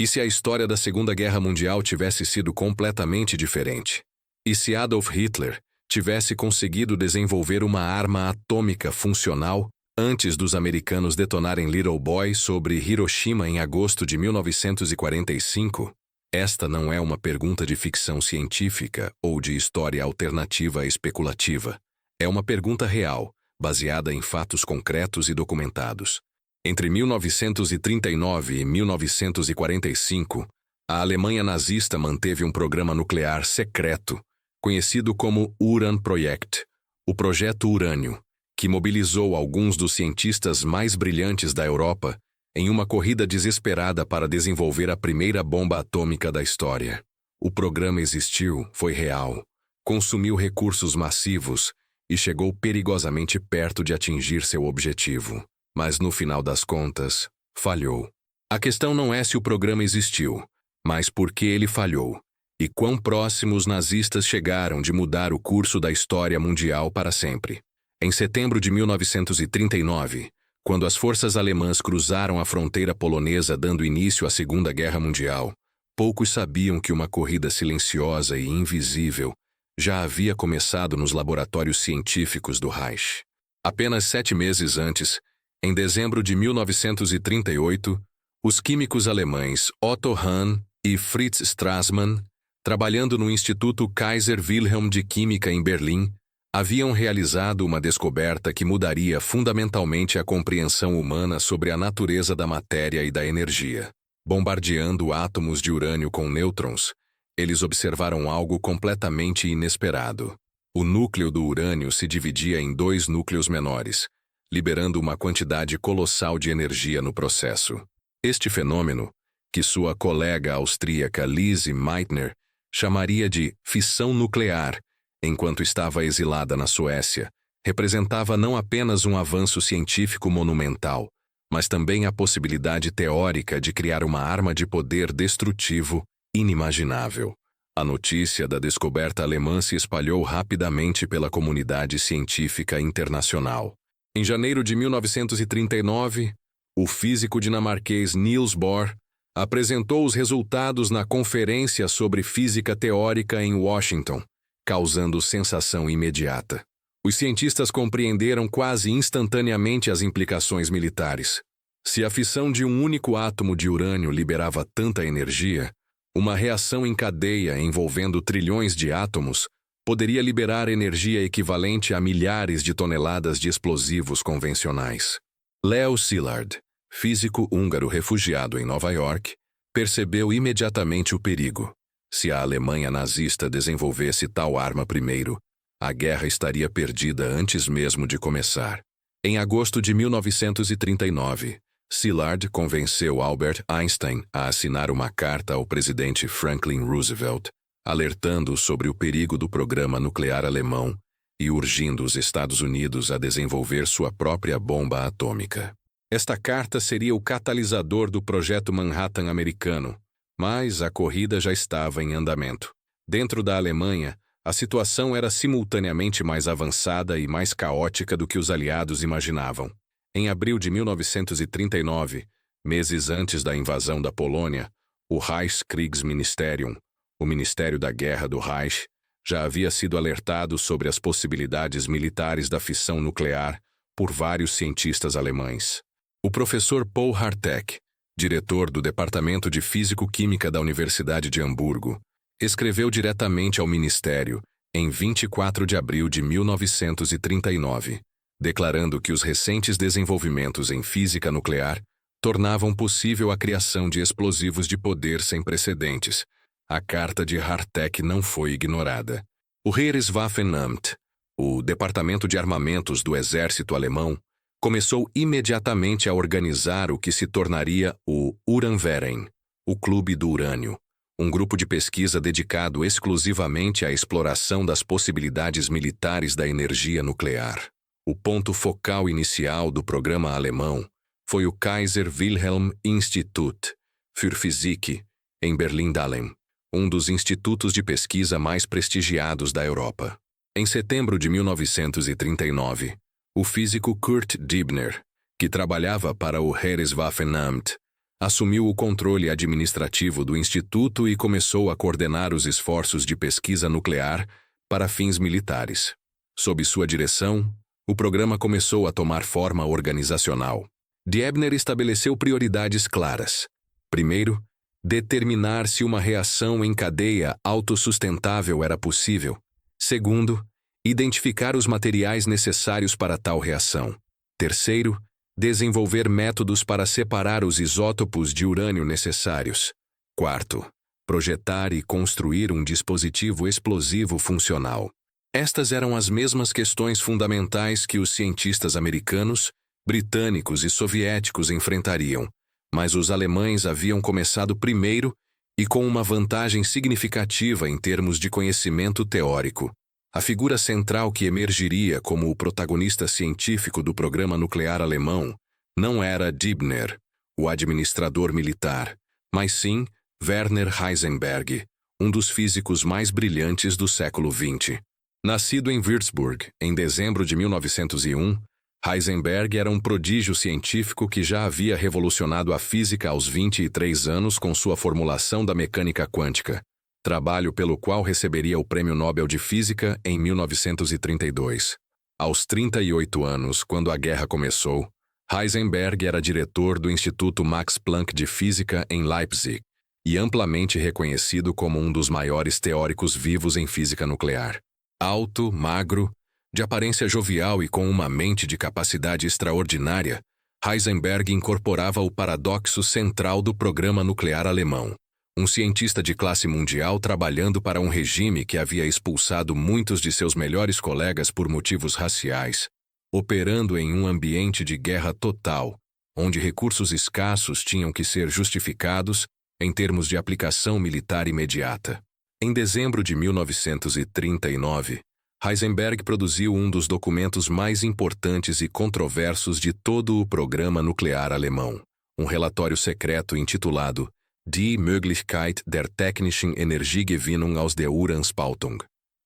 E se a história da Segunda Guerra Mundial tivesse sido completamente diferente? E se Adolf Hitler tivesse conseguido desenvolver uma arma atômica funcional antes dos americanos detonarem Little Boy sobre Hiroshima em agosto de 1945? Esta não é uma pergunta de ficção científica ou de história alternativa especulativa. É uma pergunta real, baseada em fatos concretos e documentados. Entre 1939 e 1945, a Alemanha nazista manteve um programa nuclear secreto, conhecido como Uran-Projekt, o Projeto Urânio, que mobilizou alguns dos cientistas mais brilhantes da Europa em uma corrida desesperada para desenvolver a primeira bomba atômica da história. O programa existiu, foi real, consumiu recursos massivos e chegou perigosamente perto de atingir seu objetivo. Mas no final das contas, falhou. A questão não é se o programa existiu, mas por que ele falhou, e quão próximos os nazistas chegaram de mudar o curso da história mundial para sempre. Em setembro de 1939, quando as forças alemãs cruzaram a fronteira polonesa dando início à Segunda Guerra Mundial, poucos sabiam que uma corrida silenciosa e invisível já havia começado nos laboratórios científicos do Reich. Apenas 7 meses antes, em dezembro de 1938, os químicos alemães Otto Hahn e Fritz Strassmann, trabalhando no Instituto Kaiser Wilhelm de Química em Berlim, haviam realizado uma descoberta que mudaria fundamentalmente a compreensão humana sobre a natureza da matéria e da energia. Bombardeando átomos de urânio com nêutrons, eles observaram algo completamente inesperado. O núcleo do urânio se dividia em 2 núcleos menores, liberando uma quantidade colossal de energia no processo. Este fenômeno, que sua colega austríaca Lise Meitner chamaria de fissão nuclear, enquanto estava exilada na Suécia, representava não apenas um avanço científico monumental, mas também a possibilidade teórica de criar uma arma de poder destrutivo inimaginável. A notícia da descoberta alemã se espalhou rapidamente pela comunidade científica internacional. Em janeiro de 1939, o físico dinamarquês Niels Bohr apresentou os resultados na Conferência sobre Física Teórica em Washington, causando sensação imediata. Os cientistas compreenderam quase instantaneamente as implicações militares. Se a fissão de um único átomo de urânio liberava tanta energia, uma reação em cadeia envolvendo trilhões de átomos poderia liberar energia equivalente a milhares de toneladas de explosivos convencionais. Leo Szilard, físico húngaro refugiado em Nova York, percebeu imediatamente o perigo. Se a Alemanha nazista desenvolvesse tal arma primeiro, a guerra estaria perdida antes mesmo de começar. Em agosto de 1939, Szilard convenceu Albert Einstein a assinar uma carta ao presidente Franklin Roosevelt, alertando sobre o perigo do programa nuclear alemão e urgindo os Estados Unidos a desenvolver sua própria bomba atômica. Esta carta seria o catalisador do projeto Manhattan americano, mas a corrida já estava em andamento. Dentro da Alemanha, a situação era simultaneamente mais avançada e mais caótica do que os aliados imaginavam. Em abril de 1939, meses antes da invasão da Polônia, o Reichskriegsministerium, o Ministério da Guerra do Reich, já havia sido alertado sobre as possibilidades militares da fissão nuclear por vários cientistas alemães. O professor Paul Hartek, diretor do Departamento de Físico-Química da Universidade de Hamburgo, escreveu diretamente ao Ministério em 24 de abril de 1939, declarando que os recentes desenvolvimentos em física nuclear tornavam possível a criação de explosivos de poder sem precedentes. A carta de Hartek não foi ignorada. O Heereswaffenamt, o Departamento de Armamentos do Exército Alemão, começou imediatamente a organizar o que se tornaria o Uranverein, o Clube do Urânio, um grupo de pesquisa dedicado exclusivamente à exploração das possibilidades militares da energia nuclear. O ponto focal inicial do programa alemão foi o Kaiser Wilhelm Institut für Physik, em Berlim-Dahlem, um dos institutos de pesquisa mais prestigiados da Europa. Em setembro de 1939, o físico Kurt Dibner, que trabalhava para o Heereswaffenamt, assumiu o controle administrativo do instituto e começou a coordenar os esforços de pesquisa nuclear para fins militares. Sob sua direção, o programa começou a tomar forma organizacional. Debner estabeleceu prioridades claras. Primeiro, determinar se uma reação em cadeia autossustentável era possível. Segundo, identificar os materiais necessários para tal reação. Terceiro, desenvolver métodos para separar os isótopos de urânio necessários. Quarto, projetar e construir um dispositivo explosivo funcional. Estas eram as mesmas questões fundamentais que os cientistas americanos, britânicos e soviéticos enfrentariam, mas os alemães haviam começado primeiro e com uma vantagem significativa em termos de conhecimento teórico. A figura central que emergiria como o protagonista científico do programa nuclear alemão não era Debner, o administrador militar, mas sim Werner Heisenberg, um dos físicos mais brilhantes do século XX. Nascido em Würzburg, em dezembro de 1901, Heisenberg era um prodígio científico que já havia revolucionado a física aos 23 anos com sua formulação da mecânica quântica, trabalho pelo qual receberia o Prêmio Nobel de Física em 1932. Aos 38 anos, quando a guerra começou, Heisenberg era diretor do Instituto Max Planck de Física em Leipzig e amplamente reconhecido como um dos maiores teóricos vivos em física nuclear. Alto, magro, de aparência jovial e com uma mente de capacidade extraordinária, Heisenberg incorporava o paradoxo central do programa nuclear alemão. Um cientista de classe mundial trabalhando para um regime que havia expulsado muitos de seus melhores colegas por motivos raciais, operando em um ambiente de guerra total, onde recursos escassos tinham que ser justificados em termos de aplicação militar imediata. Em dezembro de 1939, Heisenberg produziu um dos documentos mais importantes e controversos de todo o programa nuclear alemão, um relatório secreto intitulado Die Möglichkeit der technischen Energiegewinnung aus der Uranspaltung,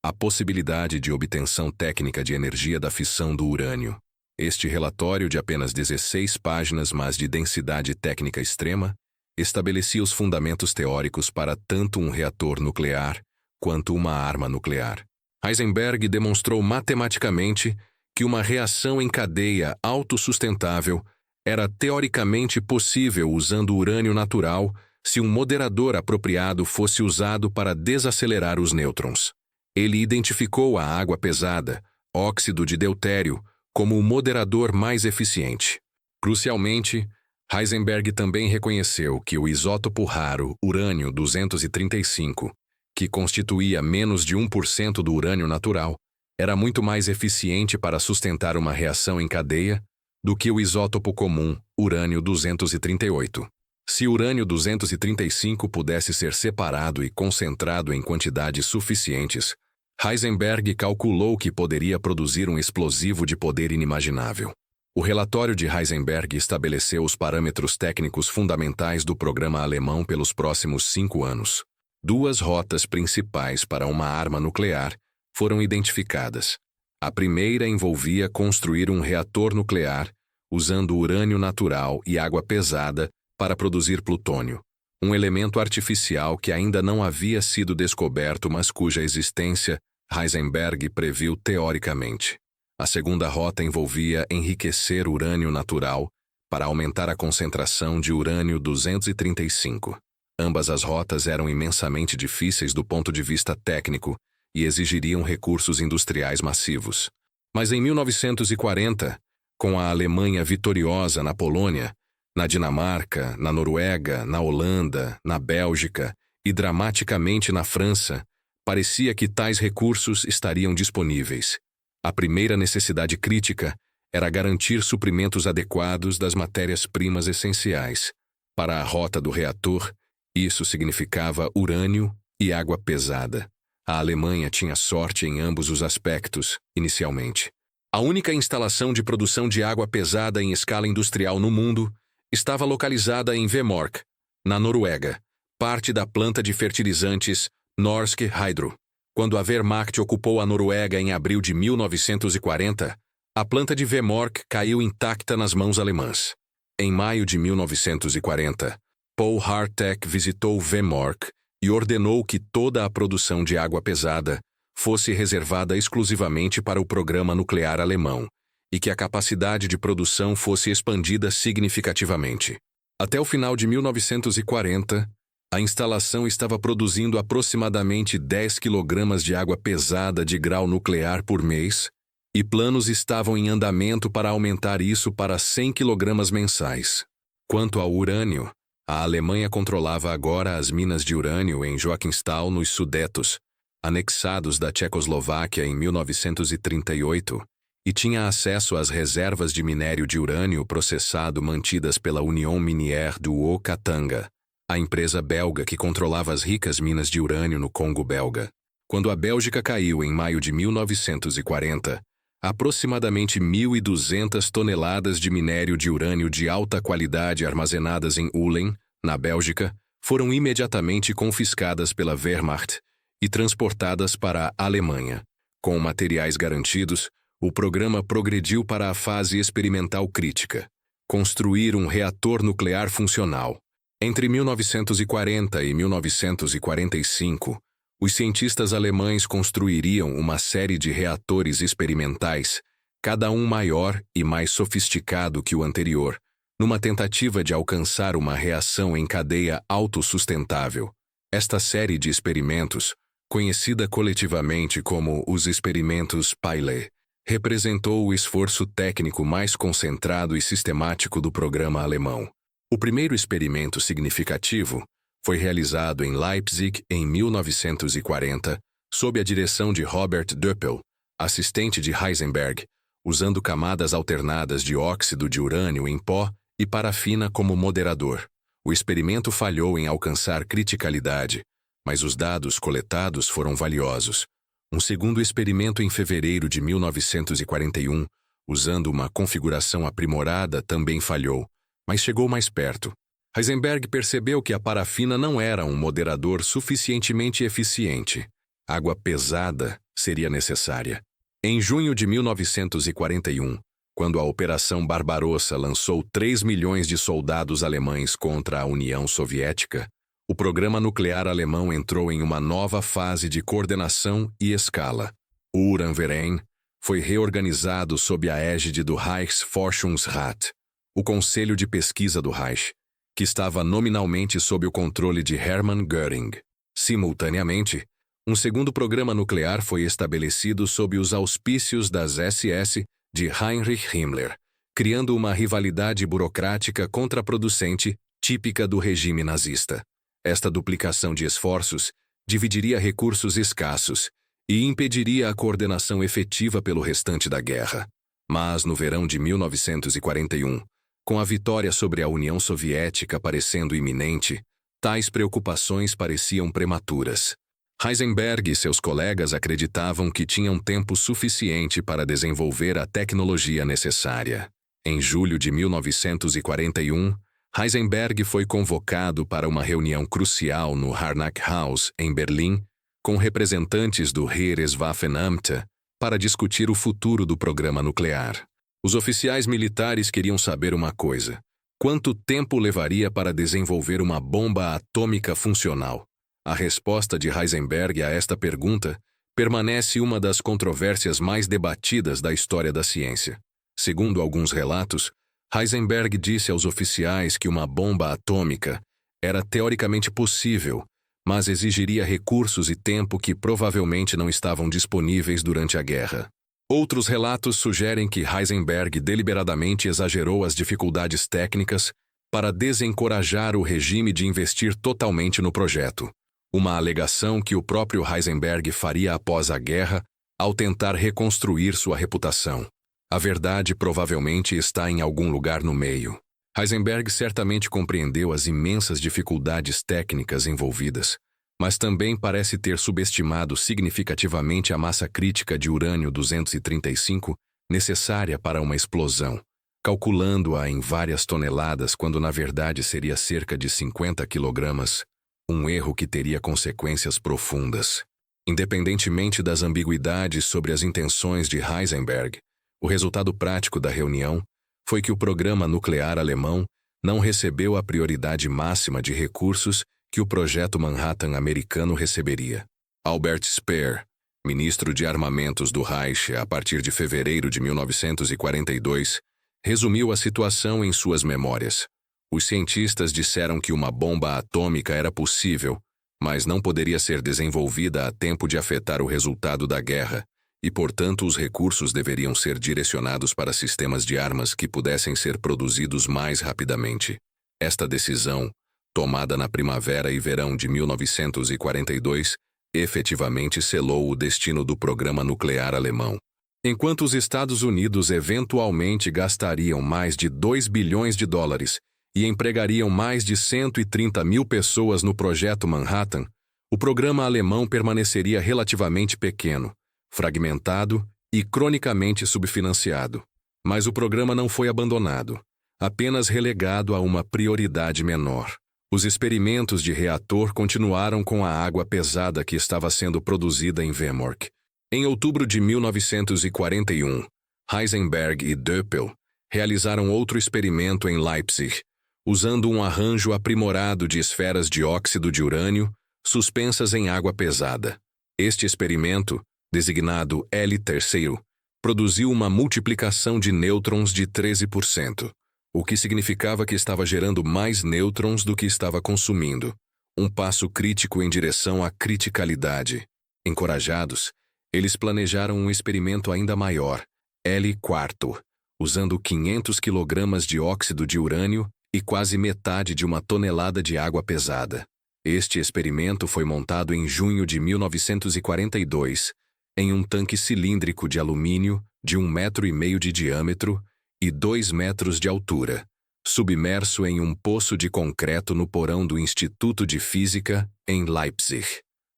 a possibilidade de obtenção técnica de energia da fissão do urânio. Este relatório, de apenas 16 páginas, mas de densidade técnica extrema, estabelecia os fundamentos teóricos para tanto um reator nuclear quanto uma arma nuclear. Heisenberg demonstrou matematicamente que uma reação em cadeia autossustentável era teoricamente possível usando urânio natural se um moderador apropriado fosse usado para desacelerar os nêutrons. Ele identificou a água pesada, óxido de deutério, como o moderador mais eficiente. Crucialmente, Heisenberg também reconheceu que o isótopo raro urânio-235, que constituía menos de 1% do urânio natural, era muito mais eficiente para sustentar uma reação em cadeia do que o isótopo comum urânio-238. Se urânio-235 pudesse ser separado e concentrado em quantidades suficientes, Heisenberg calculou que poderia produzir um explosivo de poder inimaginável. O relatório de Heisenberg estabeleceu os parâmetros técnicos fundamentais do programa alemão pelos próximos 5 anos. 2 rotas principais para uma arma nuclear foram identificadas. A primeira envolvia construir um reator nuclear usando urânio natural e água pesada para produzir plutônio, um elemento artificial que ainda não havia sido descoberto, mas cuja existência Heisenberg previu teoricamente. A segunda rota envolvia enriquecer urânio natural para aumentar a concentração de urânio-235. Ambas as rotas eram imensamente difíceis do ponto de vista técnico e exigiriam recursos industriais massivos. Mas em 1940, com a Alemanha vitoriosa na Polônia, na Dinamarca, na Noruega, na Holanda, na Bélgica e dramaticamente na França, parecia que tais recursos estariam disponíveis. A primeira necessidade crítica era garantir suprimentos adequados das matérias-primas essenciais. Para a rota do reator, isso significava urânio e água pesada. A Alemanha tinha sorte em ambos os aspectos, inicialmente. A única instalação de produção de água pesada em escala industrial no mundo estava localizada em Vemork, na Noruega, parte da planta de fertilizantes Norsk Hydro. Quando a Wehrmacht ocupou a Noruega em abril de 1940, a planta de Vemork caiu intacta nas mãos alemãs. Em maio de 1940, Paul Hartech visitou Vemork e ordenou que toda a produção de água pesada fosse reservada exclusivamente para o programa nuclear alemão e que a capacidade de produção fosse expandida significativamente. Até o final de 1940, a instalação estava produzindo aproximadamente 10 kg de água pesada de grau nuclear por mês, e planos estavam em andamento para aumentar isso para 100 kg mensais. Quanto ao urânio, a Alemanha controlava agora as minas de urânio em Joachimsthal, nos Sudetos, anexados da Tchecoslováquia em 1938, e tinha acesso às reservas de minério de urânio processado mantidas pela Union Minière du Haut-Katanga, a empresa belga que controlava as ricas minas de urânio no Congo belga. Quando a Bélgica caiu em maio de 1940, aproximadamente 1.200 toneladas de minério de urânio de alta qualidade armazenadas em Uhlen, na Bélgica, foram imediatamente confiscadas pela Wehrmacht e transportadas para a Alemanha. Com materiais garantidos, o programa progrediu para a fase experimental crítica: construir um reator nuclear funcional. Entre 1940 e 1945, os cientistas alemães construiriam uma série de reatores experimentais, cada um maior e mais sofisticado que o anterior, numa tentativa de alcançar uma reação em cadeia autossustentável. Esta série de experimentos, conhecida coletivamente como os experimentos Pilot, representou o esforço técnico mais concentrado e sistemático do programa alemão. O primeiro experimento significativo foi realizado em Leipzig em 1940, sob a direção de Robert Doppel, assistente de Heisenberg, usando camadas alternadas de óxido de urânio em pó e parafina como moderador. O experimento falhou em alcançar criticalidade, mas os dados coletados foram valiosos. Um segundo experimento em fevereiro de 1941, usando uma configuração aprimorada, também falhou, mas chegou mais perto. Heisenberg percebeu que a parafina não era um moderador suficientemente eficiente. Água pesada seria necessária. Em junho de 1941, quando a Operação Barbarossa lançou 3 milhões de soldados alemães contra a União Soviética, o programa nuclear alemão entrou em uma nova fase de coordenação e escala. O Uranverein foi reorganizado sob a égide do Reichsforschungsrat, o Conselho de Pesquisa do Reich, que estava nominalmente sob o controle de Hermann Göring. Simultaneamente, um segundo programa nuclear foi estabelecido sob os auspícios das SS de Heinrich Himmler, criando uma rivalidade burocrática contraproducente típica do regime nazista. Esta duplicação de esforços dividiria recursos escassos e impediria a coordenação efetiva pelo restante da guerra. Mas, no verão de 1941, com a vitória sobre a União Soviética parecendo iminente, tais preocupações pareciam prematuras. Heisenberg e seus colegas acreditavam que tinham tempo suficiente para desenvolver a tecnologia necessária. Em julho de 1941, Heisenberg foi convocado para uma reunião crucial no Harnack-Haus, em Berlim, com representantes do Heereswaffenamt, para discutir o futuro do programa nuclear. Os oficiais militares queriam saber uma coisa: quanto tempo levaria para desenvolver uma bomba atômica funcional? A resposta de Heisenberg a esta pergunta permanece uma das controvérsias mais debatidas da história da ciência. Segundo alguns relatos, Heisenberg disse aos oficiais que uma bomba atômica era teoricamente possível, mas exigiria recursos e tempo que provavelmente não estavam disponíveis durante a guerra. Outros relatos sugerem que Heisenberg deliberadamente exagerou as dificuldades técnicas para desencorajar o regime de investir totalmente no projeto, uma alegação que o próprio Heisenberg faria após a guerra ao tentar reconstruir sua reputação. A verdade provavelmente está em algum lugar no meio. Heisenberg certamente compreendeu as imensas dificuldades técnicas envolvidas, mas também parece ter subestimado significativamente a massa crítica de urânio-235 necessária para uma explosão, calculando-a em várias toneladas quando na verdade seria cerca de 50 kg, um erro que teria consequências profundas. Independentemente das ambiguidades sobre as intenções de Heisenberg, o resultado prático da reunião foi que o programa nuclear alemão não recebeu a prioridade máxima de recursos que o projeto Manhattan americano receberia. Albert Speer, ministro de armamentos do Reich a partir de fevereiro de 1942, resumiu a situação em suas memórias. Os cientistas disseram que uma bomba atômica era possível, mas não poderia ser desenvolvida a tempo de afetar o resultado da guerra, e, portanto, os recursos deveriam ser direcionados para sistemas de armas que pudessem ser produzidos mais rapidamente. Esta decisão, tomada na primavera e verão de 1942, efetivamente selou o destino do programa nuclear alemão. Enquanto os Estados Unidos eventualmente gastariam mais de 2 bilhões de dólares e empregariam mais de 130 mil pessoas no projeto Manhattan, o programa alemão permaneceria relativamente pequeno, fragmentado e cronicamente subfinanciado. Mas o programa não foi abandonado, apenas relegado a uma prioridade menor. Os experimentos de reator continuaram com a água pesada que estava sendo produzida em Vemork. Em outubro de 1941, Heisenberg e Doppel realizaram outro experimento em Leipzig, usando um arranjo aprimorado de esferas de óxido de urânio suspensas em água pesada. Este experimento, designado L3, produziu uma multiplicação de nêutrons de 13%, o que significava que estava gerando mais nêutrons do que estava consumindo, um passo crítico em direção à criticalidade. Encorajados, eles planejaram um experimento ainda maior, L4, usando 500 kg de óxido de urânio e quase metade de uma tonelada de água pesada. Este experimento foi montado em junho de 1942, em um tanque cilíndrico de alumínio de 1,5 metro de diâmetro e 2 metros de altura, submerso em um poço de concreto no porão do Instituto de Física, em Leipzig.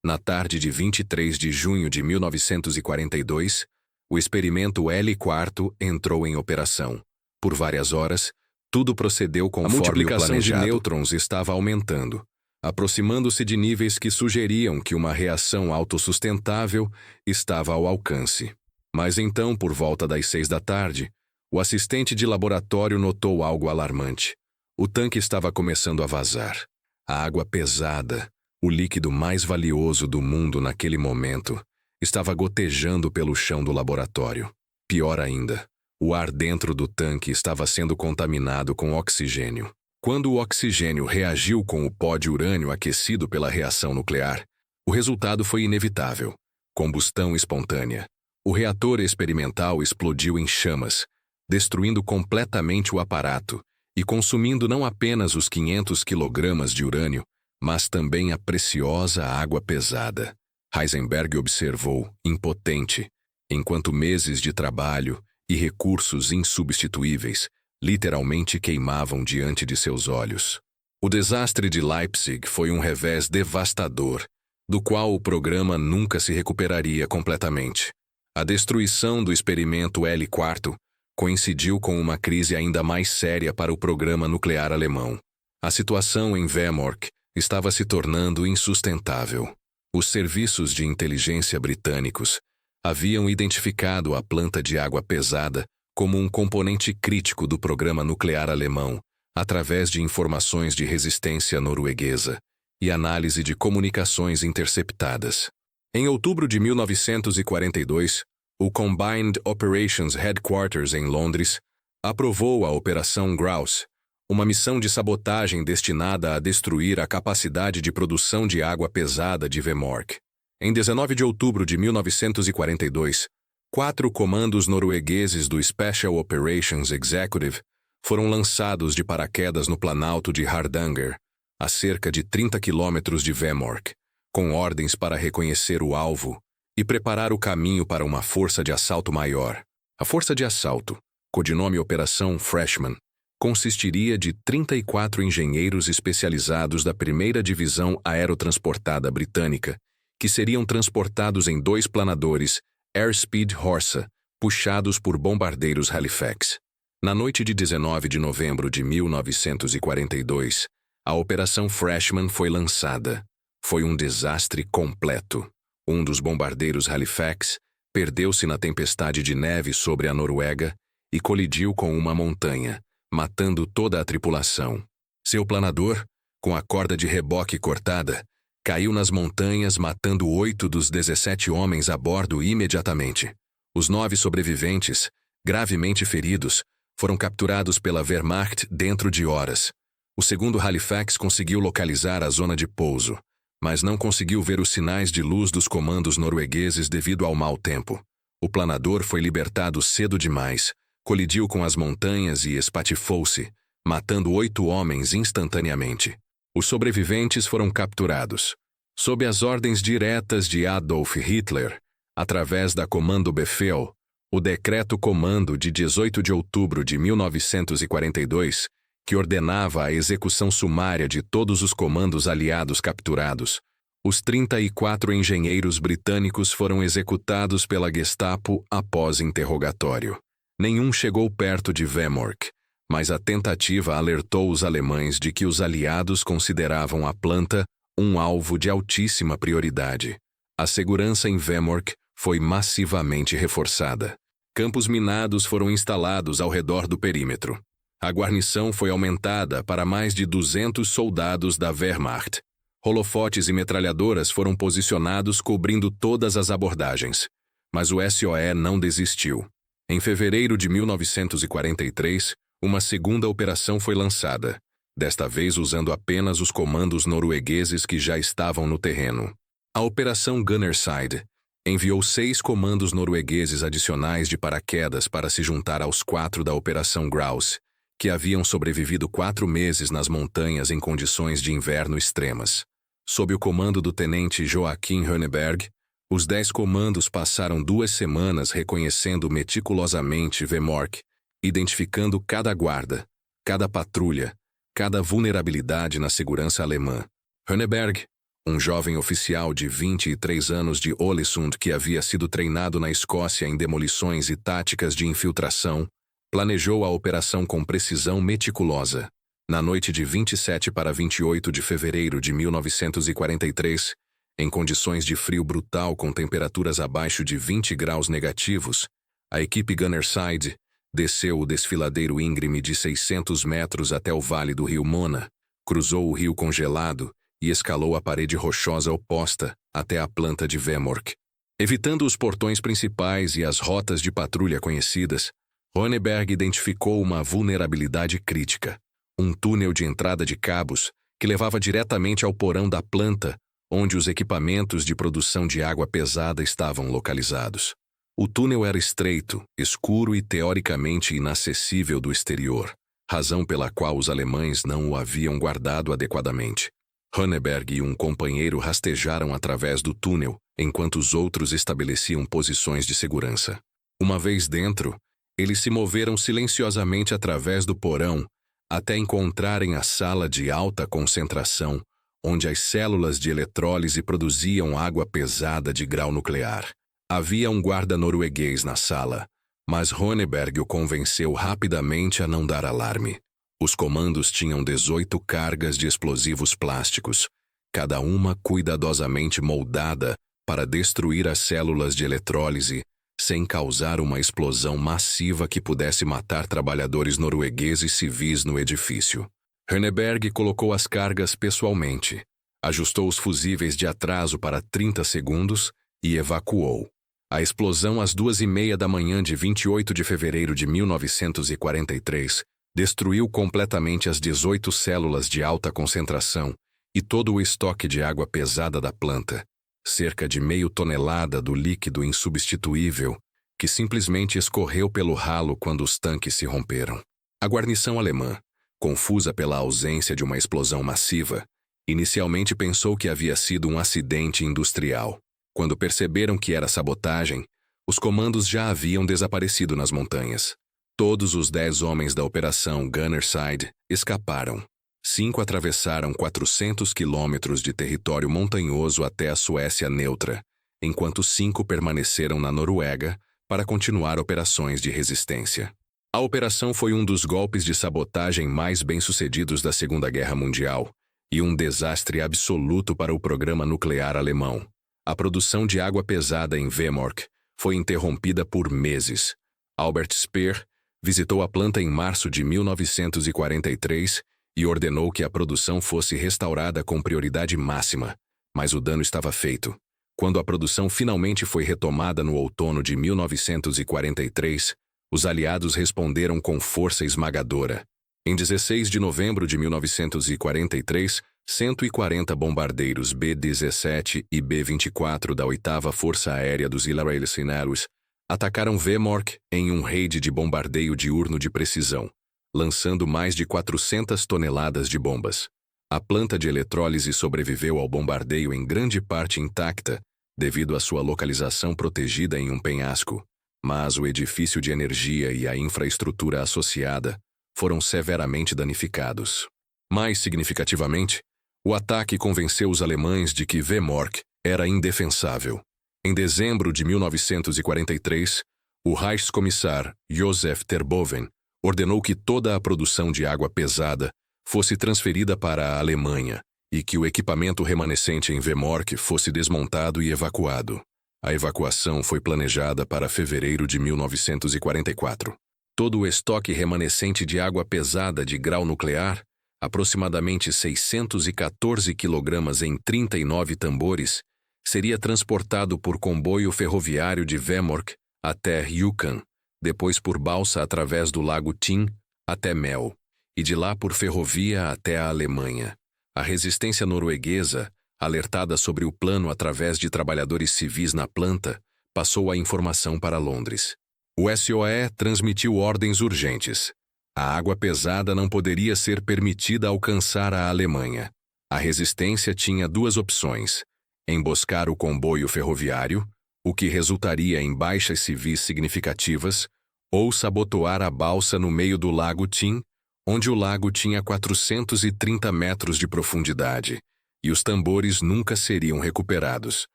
Na tarde de 23 de junho de 1942, o experimento L4 entrou em operação. Por várias horas, tudo procedeu conforme o planejado. A multiplicação de nêutrons estava aumentando, aproximando-se de níveis que sugeriam que uma reação autossustentável estava ao alcance. Mas então, por volta das 6 da tarde, o assistente de laboratório notou algo alarmante. O tanque estava começando a vazar. A água pesada, o líquido mais valioso do mundo naquele momento, estava gotejando pelo chão do laboratório. Pior ainda, o ar dentro do tanque estava sendo contaminado com oxigênio. Quando o oxigênio reagiu com o pó de urânio aquecido pela reação nuclear, o resultado foi inevitável: combustão espontânea. O reator experimental explodiu em chamas, destruindo completamente o aparato e consumindo não apenas os 500 kg de urânio, mas também a preciosa água pesada. Heisenberg observou, impotente, enquanto meses de trabalho e recursos insubstituíveis literalmente queimavam diante de seus olhos. O desastre de Leipzig foi um revés devastador, do qual o programa nunca se recuperaria completamente. A destruição do experimento L4 coincidiu com uma crise ainda mais séria para o programa nuclear alemão. A situação em Vemork estava se tornando insustentável. Os serviços de inteligência britânicos haviam identificado a planta de água pesada como um componente crítico do programa nuclear alemão, através de informações de resistência norueguesa e análise de comunicações interceptadas. Em outubro de 1942, o Combined Operations Headquarters em Londres aprovou a Operação Grouse, uma missão de sabotagem destinada a destruir a capacidade de produção de água pesada de Vemork. Em 19 de outubro de 1942, 4 comandos noruegueses do Special Operations Executive foram lançados de paraquedas no planalto de Hardanger, a cerca de 30 quilômetros de Vemork, com ordens para reconhecer o alvo e preparar o caminho para uma força de assalto maior. A força de assalto, codinome Operação Freshman, consistiria de 34 engenheiros especializados da 1ª Divisão Aerotransportada Britânica, que seriam transportados em 2 planadores Airspeed Horsa, puxados por bombardeiros Halifax. Na noite de 19 de novembro de 1942, a Operação Freshman foi lançada. Foi um desastre completo. Um dos bombardeiros Halifax perdeu-se na tempestade de neve sobre a Noruega e colidiu com uma montanha, matando toda a tripulação. Seu planador, com a corda de reboque cortada, caiu nas montanhas, matando 8 dos 17 homens a bordo imediatamente. Os 9 sobreviventes, gravemente feridos, foram capturados pela Wehrmacht dentro de horas. O segundo Halifax conseguiu localizar a zona de pouso, mas não conseguiu ver os sinais de luz dos comandos noruegueses devido ao mau tempo. O planador foi libertado cedo demais, colidiu com as montanhas e espatifou-se, matando 8 homens instantaneamente. Os sobreviventes foram capturados. Sob as ordens diretas de Adolf Hitler, através da Kommando Befehl, o Decreto-Comando de 18 de outubro de 1942, que ordenava a execução sumária de todos os comandos aliados capturados, os 34 engenheiros britânicos foram executados pela Gestapo após interrogatório. Nenhum chegou perto de Vemork, mas a tentativa alertou os alemães de que os aliados consideravam a planta um alvo de altíssima prioridade. A segurança em Vemork foi massivamente reforçada. Campos minados foram instalados ao redor do perímetro. A guarnição foi aumentada para mais de 200 soldados da Wehrmacht. Holofotes e metralhadoras foram posicionados cobrindo todas as abordagens. Mas o SOE não desistiu. Em fevereiro de 1943, uma segunda operação foi lançada, desta vez usando apenas os comandos noruegueses que já estavam no terreno. A Operação Gunnerside enviou 6 comandos noruegueses adicionais de paraquedas para se juntar aos 4 da Operação Grouse, que haviam sobrevivido 4 meses nas montanhas em condições de inverno extremas. Sob o comando do tenente Joachim Höneberg, os 10 comandos passaram 2 semanas reconhecendo meticulosamente Vemork, identificando cada guarda, cada patrulha, cada vulnerabilidade na segurança alemã. Höneberg, um jovem oficial de 23 anos de Ålesund que havia sido treinado na Escócia em demolições e táticas de infiltração, planejou a operação com precisão meticulosa. Na noite de 27 para 28 de fevereiro de 1943, em condições de frio brutal com temperaturas abaixo de 20 graus negativos, a equipe Gunnerside desceu o desfiladeiro íngreme de 600 metros até o vale do rio Mona, cruzou o rio congelado e escalou a parede rochosa oposta até a planta de Vemork. Evitando os portões principais e as rotas de patrulha conhecidas, Höneberg identificou uma vulnerabilidade crítica, um túnel de entrada de cabos que levava diretamente ao porão da planta, onde os equipamentos de produção de água pesada estavam localizados. O túnel era estreito, escuro e teoricamente inacessível do exterior, razão pela qual os alemães não o haviam guardado adequadamente. Höneberg e um companheiro rastejaram através do túnel, enquanto os outros estabeleciam posições de segurança. Uma vez dentro, eles se moveram silenciosamente através do porão, até encontrarem a sala de alta concentração, onde as células de eletrólise produziam água pesada de grau nuclear. Havia um guarda norueguês na sala, mas Höneberg o convenceu rapidamente a não dar alarme. Os comandos tinham 18 cargas de explosivos plásticos, cada uma cuidadosamente moldada para destruir as células de eletrólise, sem causar uma explosão massiva que pudesse matar trabalhadores noruegueses civis no edifício. Höneberg colocou as cargas pessoalmente, ajustou os fusíveis de atraso para 30 segundos e evacuou. A explosão às 2h30 da manhã de 28 de fevereiro de 1943 destruiu completamente as 18 células de alta concentração e todo o estoque de água pesada da planta, cerca de meio tonelada do líquido insubstituível, que simplesmente escorreu pelo ralo quando os tanques se romperam. A guarnição alemã, confusa pela ausência de uma explosão massiva, inicialmente pensou que havia sido um acidente industrial. Quando perceberam que era sabotagem, os comandos já haviam desaparecido nas montanhas. Todos os 10 homens da Operação Gunnerside escaparam. 5 atravessaram 400 quilômetros de território montanhoso até a Suécia neutra, enquanto 5 permaneceram na Noruega para continuar operações de resistência. A operação foi um dos golpes de sabotagem mais bem-sucedidos da Segunda Guerra Mundial e um desastre absoluto para o programa nuclear alemão. A produção de água pesada em Vemork foi interrompida por meses. Albert Speer, visitou a planta em março de 1943 e ordenou que a produção fosse restaurada com prioridade máxima, mas o dano estava feito. Quando a produção finalmente foi retomada no outono de 1943, os aliados responderam com força esmagadora. Em 16 de novembro de 1943, 140 bombardeiros B-17 e B-24 da 8ª Força Aérea dos Israelis atacaram Vemork em um raid de bombardeio diurno de precisão, lançando mais de 400 toneladas de bombas. A planta de eletrólise sobreviveu ao bombardeio em grande parte intacta, devido à sua localização protegida em um penhasco, mas o edifício de energia e a infraestrutura associada foram severamente danificados. Mais significativamente, o ataque convenceu os alemães de que Vemork era indefensável. Em dezembro de 1943, o Reichskommissar Josef Terboven ordenou que toda a produção de água pesada fosse transferida para a Alemanha e que o equipamento remanescente em Vemork fosse desmontado e evacuado. A evacuação foi planejada para fevereiro de 1944. Todo o estoque remanescente de água pesada de grau nuclear, aproximadamente 614 kg em 39 tambores, seria transportado por comboio ferroviário de Vemork até Yukon, depois por balsa através do lago Tin até Mel, e de lá por ferrovia até a Alemanha. A resistência norueguesa, alertada sobre o plano através de trabalhadores civis na planta, passou a informação para Londres. O SOE transmitiu ordens urgentes. A água pesada não poderia ser permitida alcançar a Alemanha. A resistência tinha duas opções: emboscar o comboio ferroviário, o que resultaria em baixas civis significativas, ou sabotear a balsa no meio do lago Tin, onde o lago tinha 430 metros de profundidade, e os tambores nunca seriam recuperados.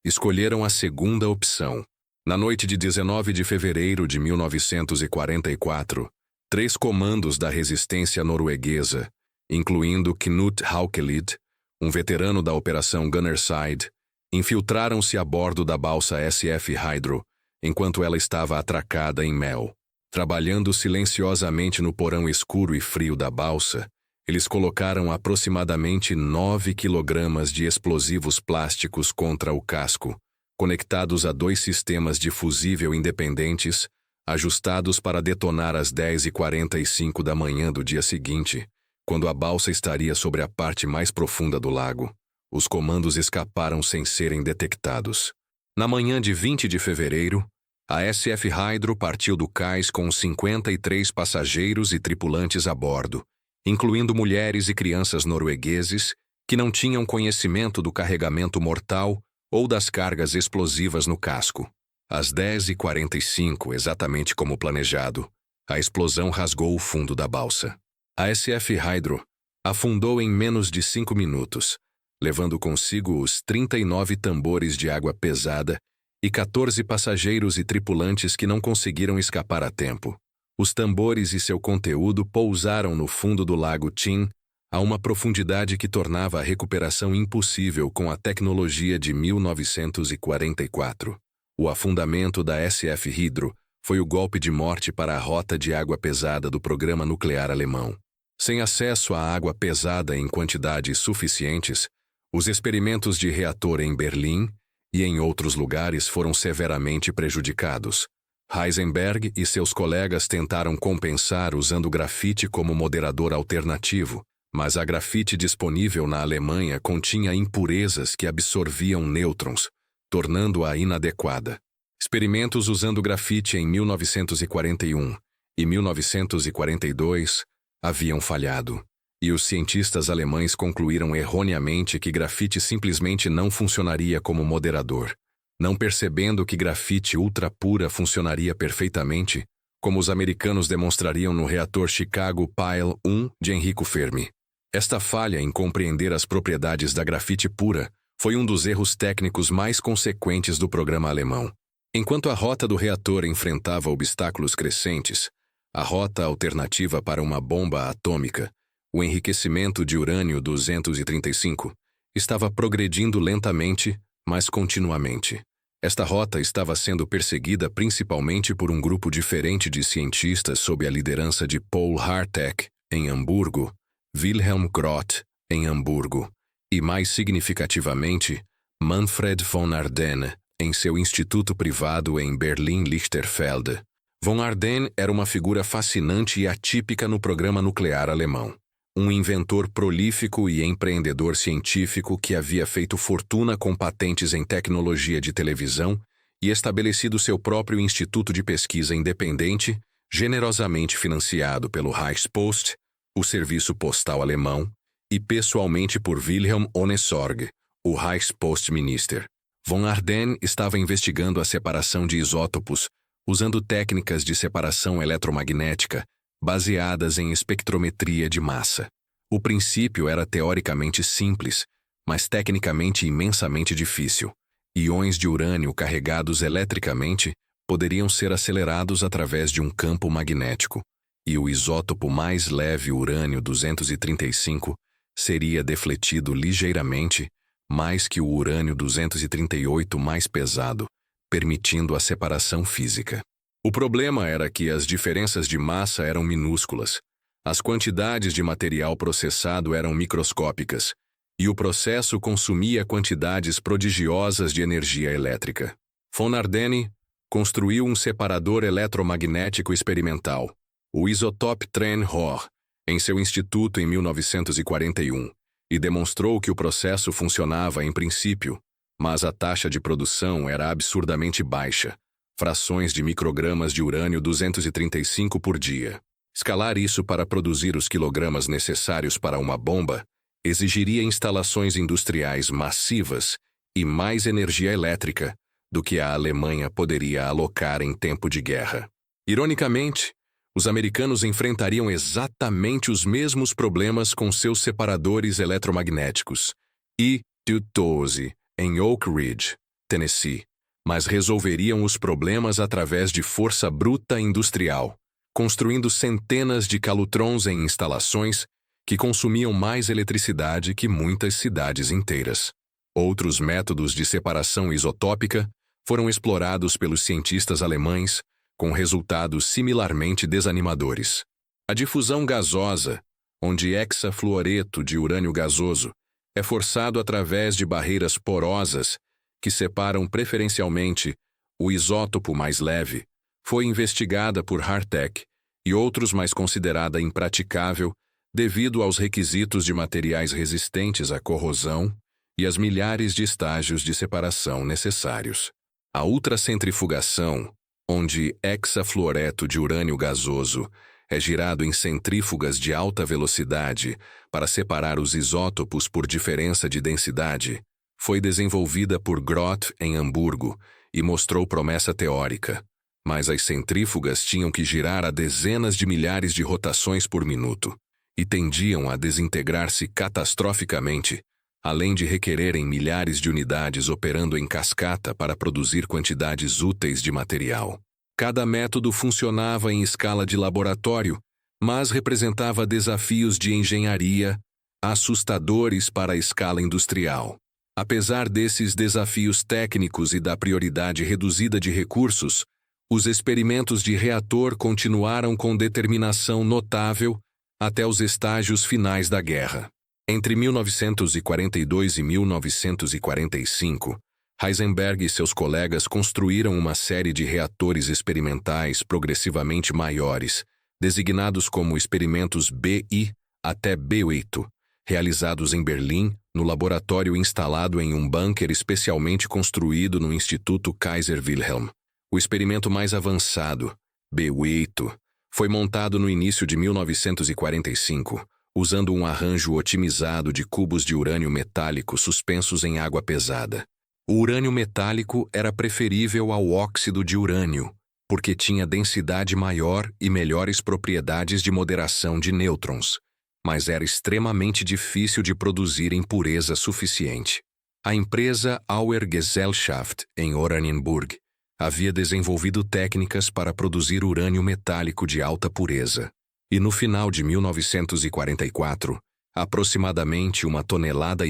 Escolheram a segunda opção. Na noite de 19 de fevereiro de 1944, 3 comandos da resistência norueguesa, incluindo Knut Haukelid, um veterano da Operação Gunnerside, infiltraram-se a bordo da balsa SF Hydro, enquanto ela estava atracada em Mel. Trabalhando silenciosamente no porão escuro e frio da balsa, eles colocaram aproximadamente 9 kg de explosivos plásticos contra o casco, conectados a 2 sistemas de fusível independentes, ajustados para detonar às 10h45 da manhã do dia seguinte, quando a balsa estaria sobre a parte mais profunda do lago. Os comandos escaparam sem serem detectados. Na manhã de 20 de fevereiro, a SF Hydro partiu do cais com 53 passageiros e tripulantes a bordo, incluindo mulheres e crianças noruegueses que não tinham conhecimento do carregamento mortal ou das cargas explosivas no casco. Às 10h45, exatamente como planejado, a explosão rasgou o fundo da balsa. A SF Hydro afundou em menos de 5 minutos, levando consigo os 39 tambores de água pesada e 14 passageiros e tripulantes que não conseguiram escapar a tempo. Os tambores e seu conteúdo pousaram no fundo do lago Tin a uma profundidade que tornava a recuperação impossível com a tecnologia de 1944. O afundamento da SF Hydro foi o golpe de morte para a rota de água pesada do programa nuclear alemão. Sem acesso à água pesada em quantidades suficientes, os experimentos de reator em Berlim e em outros lugares foram severamente prejudicados. Heisenberg e seus colegas tentaram compensar usando grafite como moderador alternativo, mas a grafite disponível na Alemanha continha impurezas que absorviam nêutrons, tornando-a inadequada. Experimentos usando grafite em 1941 e 1942 haviam falhado, e os cientistas alemães concluíram erroneamente que grafite simplesmente não funcionaria como moderador, não percebendo que grafite ultrapura funcionaria perfeitamente, como os americanos demonstrariam no reator Chicago Pile 1 de Enrico Fermi. Esta falha em compreender as propriedades da grafite pura foi um dos erros técnicos mais consequentes do programa alemão. Enquanto a rota do reator enfrentava obstáculos crescentes, a rota alternativa para uma bomba atômica, o enriquecimento de urânio-235, estava progredindo lentamente, mas continuamente. Esta rota estava sendo perseguida principalmente por um grupo diferente de cientistas sob a liderança de Paul Harteck, em Hamburgo, Wilhelm Groth, em Hamburgo, e mais significativamente, Manfred von Ardenne, em seu instituto privado em Berlim-Lichterfelde. Von Ardenne era uma figura fascinante e atípica no programa nuclear alemão. Um inventor prolífico e empreendedor científico que havia feito fortuna com patentes em tecnologia de televisão e estabelecido seu próprio instituto de pesquisa independente, generosamente financiado pelo Reichspost, o serviço postal alemão, e pessoalmente por Wilhelm Ohnesorg, o Reichspostminister. Von Ardenne estava investigando a separação de isótopos usando técnicas de separação eletromagnética baseadas em espectrometria de massa. O princípio era teoricamente simples, mas tecnicamente imensamente difícil. Íons de urânio carregados eletricamente poderiam ser acelerados através de um campo magnético, e o isótopo mais leve, urânio-235, seria defletido ligeiramente, mais que o urânio-238 mais pesado, permitindo a separação física. O problema era que as diferenças de massa eram minúsculas, as quantidades de material processado eram microscópicas, e o processo consumia quantidades prodigiosas de energia elétrica. Von Ardenne construiu um separador eletromagnético experimental, o Isotop Trenn-Rohr, em seu instituto em 1941, e demonstrou que o processo funcionava em princípio, mas a taxa de produção era absurdamente baixa, frações de microgramas de urânio-235 por dia. Escalar isso para produzir os quilogramas necessários para uma bomba exigiria instalações industriais massivas e mais energia elétrica do que a Alemanha poderia alocar em tempo de guerra. Ironicamente, os americanos enfrentariam exatamente os mesmos problemas com seus separadores eletromagnéticos I-212 em Oak Ridge, Tennessee, mas resolveriam os problemas através de força bruta industrial, construindo centenas de calutrons em instalações que consumiam mais eletricidade que muitas cidades inteiras. Outros métodos de separação isotópica foram explorados pelos cientistas alemães, com resultados similarmente desanimadores. A difusão gasosa, onde hexafluoreto de urânio gasoso é forçado através de barreiras porosas que separam preferencialmente o isótopo mais leve, foi investigada por Harteck e outros, mas considerada impraticável devido aos requisitos de materiais resistentes à corrosão e as milhares de estágios de separação necessários. A ultracentrifugação, onde hexafluoreto de urânio gasoso é girado em centrífugas de alta velocidade para separar os isótopos por diferença de densidade, foi desenvolvida por Groth em Hamburgo e mostrou promessa teórica, mas as centrífugas tinham que girar a dezenas de milhares de rotações por minuto e tendiam a desintegrar-se catastroficamente, além de requererem milhares de unidades operando em cascata para produzir quantidades úteis de material. Cada método funcionava em escala de laboratório, mas representava desafios de engenharia assustadores para a escala industrial. Apesar desses desafios técnicos e da prioridade reduzida de recursos, os experimentos de reator continuaram com determinação notável até os estágios finais da guerra. Entre 1942 e 1945, Heisenberg e seus colegas construíram uma série de reatores experimentais progressivamente maiores, designados como experimentos BI até B8, realizados em Berlim, no laboratório instalado em um bunker especialmente construído no Instituto Kaiser Wilhelm. O experimento mais avançado, B8, foi montado no início de 1945, usando um arranjo otimizado de cubos de urânio metálico suspensos em água pesada. O urânio metálico era preferível ao óxido de urânio, porque tinha densidade maior e melhores propriedades de moderação de nêutrons, mas era extremamente difícil de produzir em pureza suficiente. A empresa Auer Gesellschaft, em Oranienburg, havia desenvolvido técnicas para produzir urânio metálico de alta pureza, e no final de 1944, aproximadamente 1,5 toneladas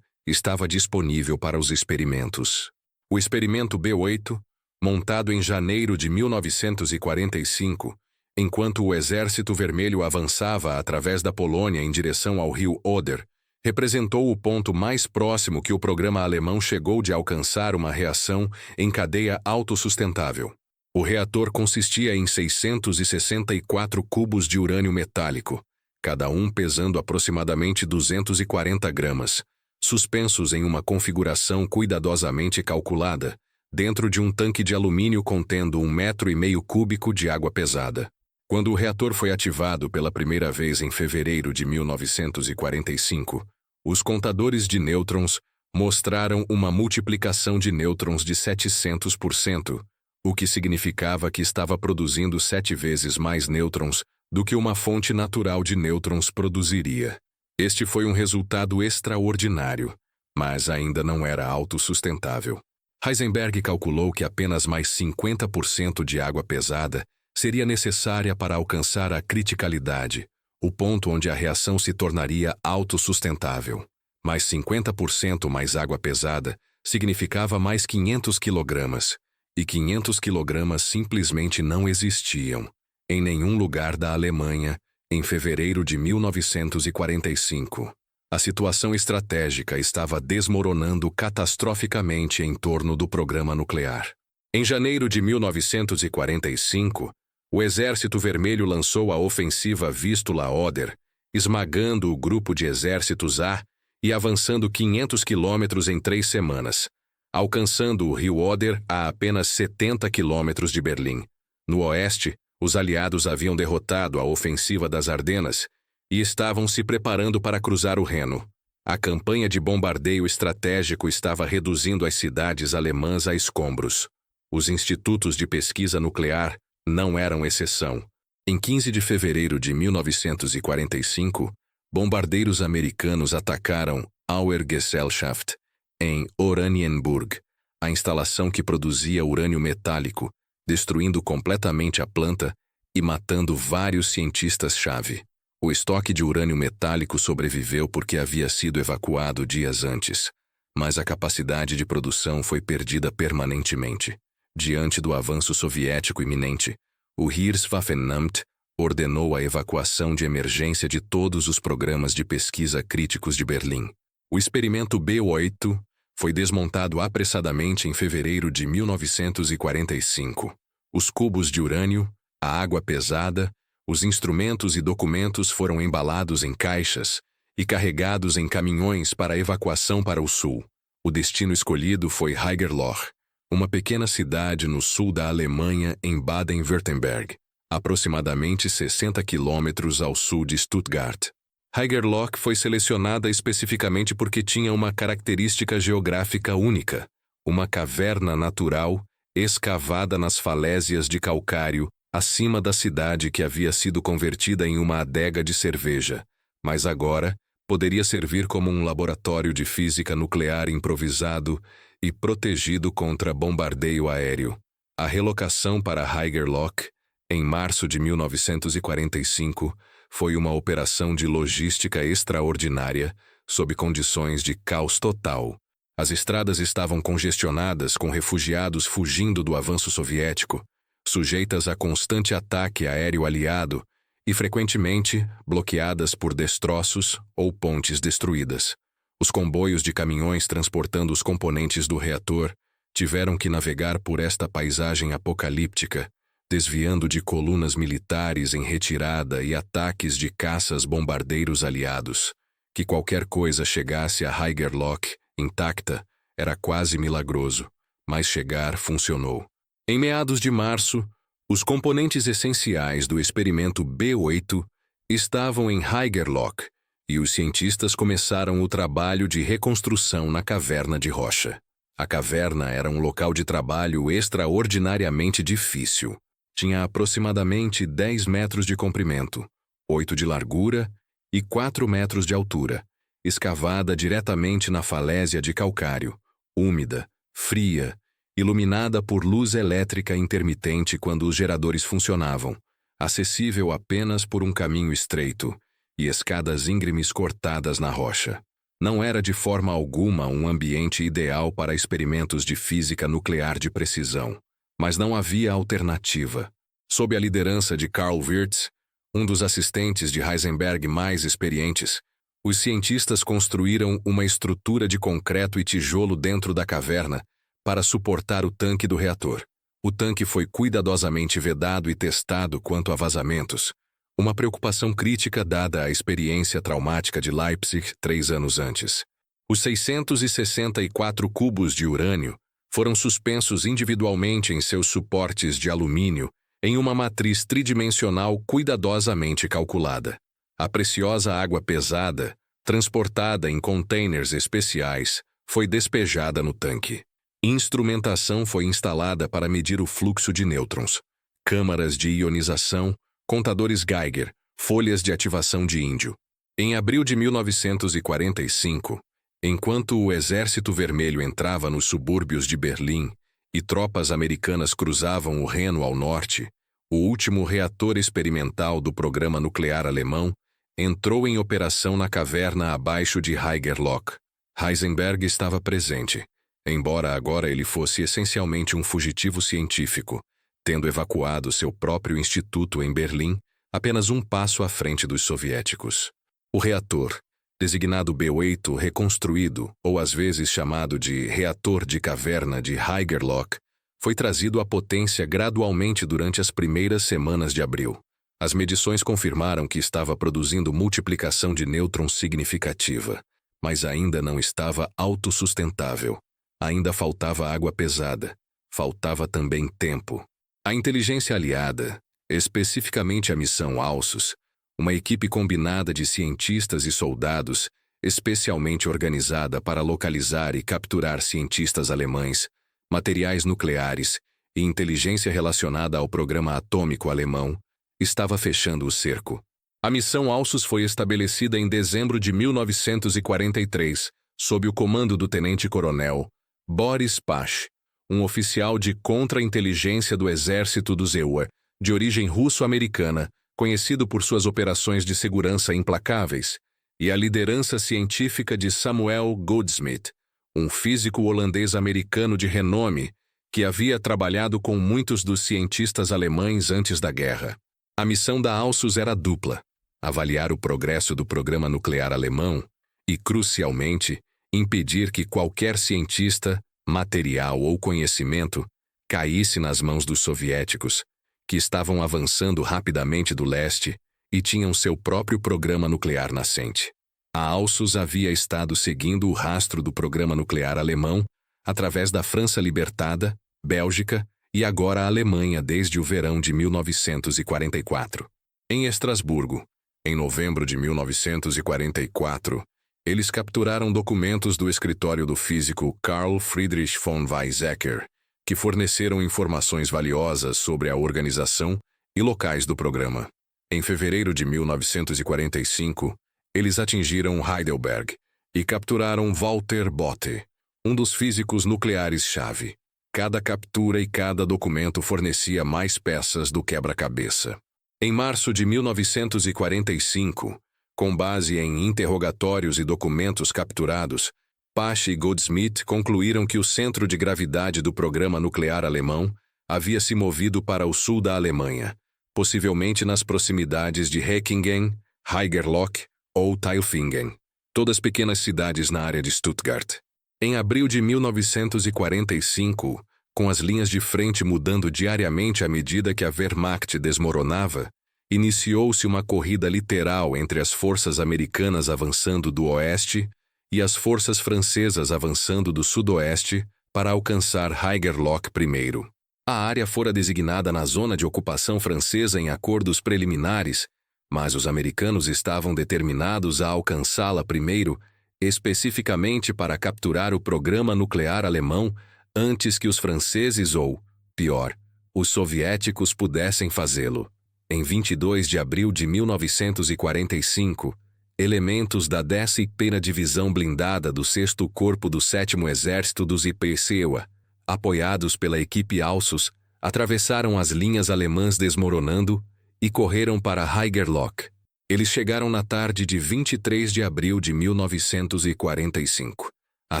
estava disponível para os experimentos. O experimento B-8, montado em janeiro de 1945, enquanto o Exército Vermelho avançava através da Polônia em direção ao rio Oder, representou o ponto mais próximo que o programa alemão chegou de alcançar uma reação em cadeia autossustentável. O reator consistia em 664 cubos de urânio metálico, cada um pesando aproximadamente 240 gramas, suspensos em uma configuração cuidadosamente calculada, dentro de um tanque de alumínio contendo 1,5 metro cúbico de água pesada. Quando o reator foi ativado pela primeira vez em fevereiro de 1945, os contadores de nêutrons mostraram uma multiplicação de nêutrons de 700%, o que significava que estava produzindo 7 vezes mais nêutrons do que uma fonte natural de nêutrons produziria. Este foi um resultado extraordinário, mas ainda não era autossustentável. Heisenberg calculou que apenas mais 50% de água pesada seria necessária para alcançar a criticalidade, o ponto onde a reação se tornaria autossustentável. Mais 50% mais água pesada significava mais 500 kg, e 500 kg simplesmente não existiam, em nenhum lugar da Alemanha, em fevereiro de 1945. A situação estratégica estava desmoronando catastroficamente em torno do programa nuclear. Em janeiro de 1945, o Exército Vermelho lançou a ofensiva Vístula-Oder, esmagando o grupo de exércitos A e avançando 500 quilômetros em 3 semanas, alcançando o rio Oder a apenas 70 quilômetros de Berlim. No oeste, os aliados haviam derrotado a ofensiva das Ardenas e estavam se preparando para cruzar o Reno. A campanha de bombardeio estratégico estava reduzindo as cidades alemãs a escombros. Os institutos de pesquisa nuclear não eram exceção. Em 15 de fevereiro de 1945, bombardeiros americanos atacaram Auer Gesellschaft, em Oranienburg, a instalação que produzia urânio metálico, destruindo completamente a planta e matando vários cientistas-chave. O estoque de urânio metálico sobreviveu porque havia sido evacuado dias antes, mas a capacidade de produção foi perdida permanentemente. Diante do avanço soviético iminente, o Heereswaffenamt ordenou a evacuação de emergência de todos os programas de pesquisa críticos de Berlim. O experimento B-8 foi desmontado apressadamente em fevereiro de 1945. Os cubos de urânio, a água pesada, os instrumentos e documentos foram embalados em caixas e carregados em caminhões para evacuação para o sul. O destino escolhido foi Haigerloch, uma pequena cidade no sul da Alemanha em Baden-Württemberg, aproximadamente 60 quilômetros ao sul de Stuttgart. Haigerloch foi selecionada especificamente porque tinha uma característica geográfica única, uma caverna natural escavada nas falésias de calcário acima da cidade que havia sido convertida em uma adega de cerveja, mas agora poderia servir como um laboratório de física nuclear improvisado e protegido contra bombardeio aéreo. A relocação para Haigerloch, em março de 1945, foi uma operação de logística extraordinária, sob condições de caos total. As estradas estavam congestionadas com refugiados fugindo do avanço soviético, sujeitas a constante ataque aéreo aliado e frequentemente bloqueadas por destroços ou pontes destruídas. Os comboios de caminhões transportando os componentes do reator tiveram que navegar por esta paisagem apocalíptica, desviando de colunas militares em retirada e ataques de caças-bombardeiros aliados. Que qualquer coisa chegasse a Haigerloch intacta era quase milagroso, mas chegar funcionou. Em meados de março, os componentes essenciais do experimento B-8 estavam em Haigerloch e os cientistas começaram o trabalho de reconstrução na caverna de rocha. A caverna era um local de trabalho extraordinariamente difícil. Tinha aproximadamente 10 metros de comprimento, 8 de largura e 4 metros de altura, escavada diretamente na falésia de calcário, úmida, fria, iluminada por luz elétrica intermitente quando os geradores funcionavam, acessível apenas por um caminho estreito e escadas íngremes cortadas na rocha. Não era de forma alguma um ambiente ideal para experimentos de física nuclear de precisão, mas não havia alternativa. Sob a liderança de Carl Wirtz, um dos assistentes de Heisenberg mais experientes, os cientistas construíram uma estrutura de concreto e tijolo dentro da caverna para suportar o tanque do reator. O tanque foi cuidadosamente vedado e testado quanto a vazamentos, uma preocupação crítica dada a experiência traumática de Leipzig 3 anos antes. Os 664 cubos de urânio foram suspensos individualmente em seus suportes de alumínio em uma matriz tridimensional cuidadosamente calculada. A preciosa água pesada, transportada em containers especiais, foi despejada no tanque. Instrumentação foi instalada para medir o fluxo de nêutrons, câmaras de ionização, contadores Geiger, folhas de ativação de índio. Em abril de 1945, enquanto o Exército Vermelho entrava nos subúrbios de Berlim e tropas americanas cruzavam o Reno ao norte, o último reator experimental do programa nuclear alemão entrou em operação na caverna abaixo de Haigerloch. Heisenberg estava presente, embora agora ele fosse essencialmente um fugitivo científico, tendo evacuado seu próprio instituto em Berlim, apenas um passo à frente dos soviéticos. O reator, designado B8 reconstruído, ou às vezes chamado de reator de caverna de Haigerloch, foi trazido à potência gradualmente durante as primeiras semanas de abril. As medições confirmaram que estava produzindo multiplicação de nêutrons significativa, mas ainda não estava autossustentável. Ainda faltava água pesada. Faltava também tempo. A inteligência aliada, especificamente a missão Alsos, uma equipe combinada de cientistas e soldados, especialmente organizada para localizar e capturar cientistas alemães, materiais nucleares e inteligência relacionada ao programa atômico alemão, estava fechando o cerco. A missão Alsos foi estabelecida em dezembro de 1943, sob o comando do tenente-coronel Boris Pash, um oficial de contra-inteligência do exército do ZEUA, de origem russo-americana, conhecido por suas operações de segurança implacáveis, e a liderança científica de Samuel Goudsmit, um físico holandês-americano de renome que havia trabalhado com muitos dos cientistas alemães antes da guerra. A missão da Alsos era dupla: avaliar o progresso do programa nuclear alemão e, crucialmente, impedir que qualquer cientista, material ou conhecimento caísse nas mãos dos soviéticos, que estavam avançando rapidamente do leste e tinham seu próprio programa nuclear nascente. A Alsos havia estado seguindo o rastro do programa nuclear alemão através da França libertada, Bélgica e agora a Alemanha desde o verão de 1944. Em Estrasburgo, em novembro de 1944, eles capturaram documentos do escritório do físico Carl Friedrich von Weizsäcker, que forneceram informações valiosas sobre a organização e locais do programa. Em fevereiro de 1945, eles atingiram Heidelberg e capturaram Walter Bothe, um dos físicos nucleares-chave. Cada captura e cada documento fornecia mais peças do quebra-cabeça. Em março de 1945, com base em interrogatórios e documentos capturados, Pash e Goudsmit concluíram que o centro de gravidade do programa nuclear alemão havia se movido para o sul da Alemanha, possivelmente nas proximidades de Hechingen, Haigerloch ou Tailfingen, todas pequenas cidades na área de Stuttgart. Em abril de 1945, com as linhas de frente mudando diariamente à medida que a Wehrmacht desmoronava, iniciou-se uma corrida literal entre as forças americanas avançando do oeste e as forças francesas avançando do sudoeste para alcançar Haigerloch primeiro. A área fora designada na zona de ocupação francesa em acordos preliminares, mas os americanos estavam determinados a alcançá-la primeiro, especificamente para capturar o programa nuclear alemão antes que os franceses ou, pior, os soviéticos pudessem fazê-lo. Em 22 de abril de 1945, elementos da 10ª Divisão Blindada do 6º Corpo do 7º Exército dos IPCEUA, apoiados pela equipe Alsos, atravessaram as linhas alemãs desmoronando e correram para Haigerloch. Eles chegaram na tarde de 23 de abril de 1945. A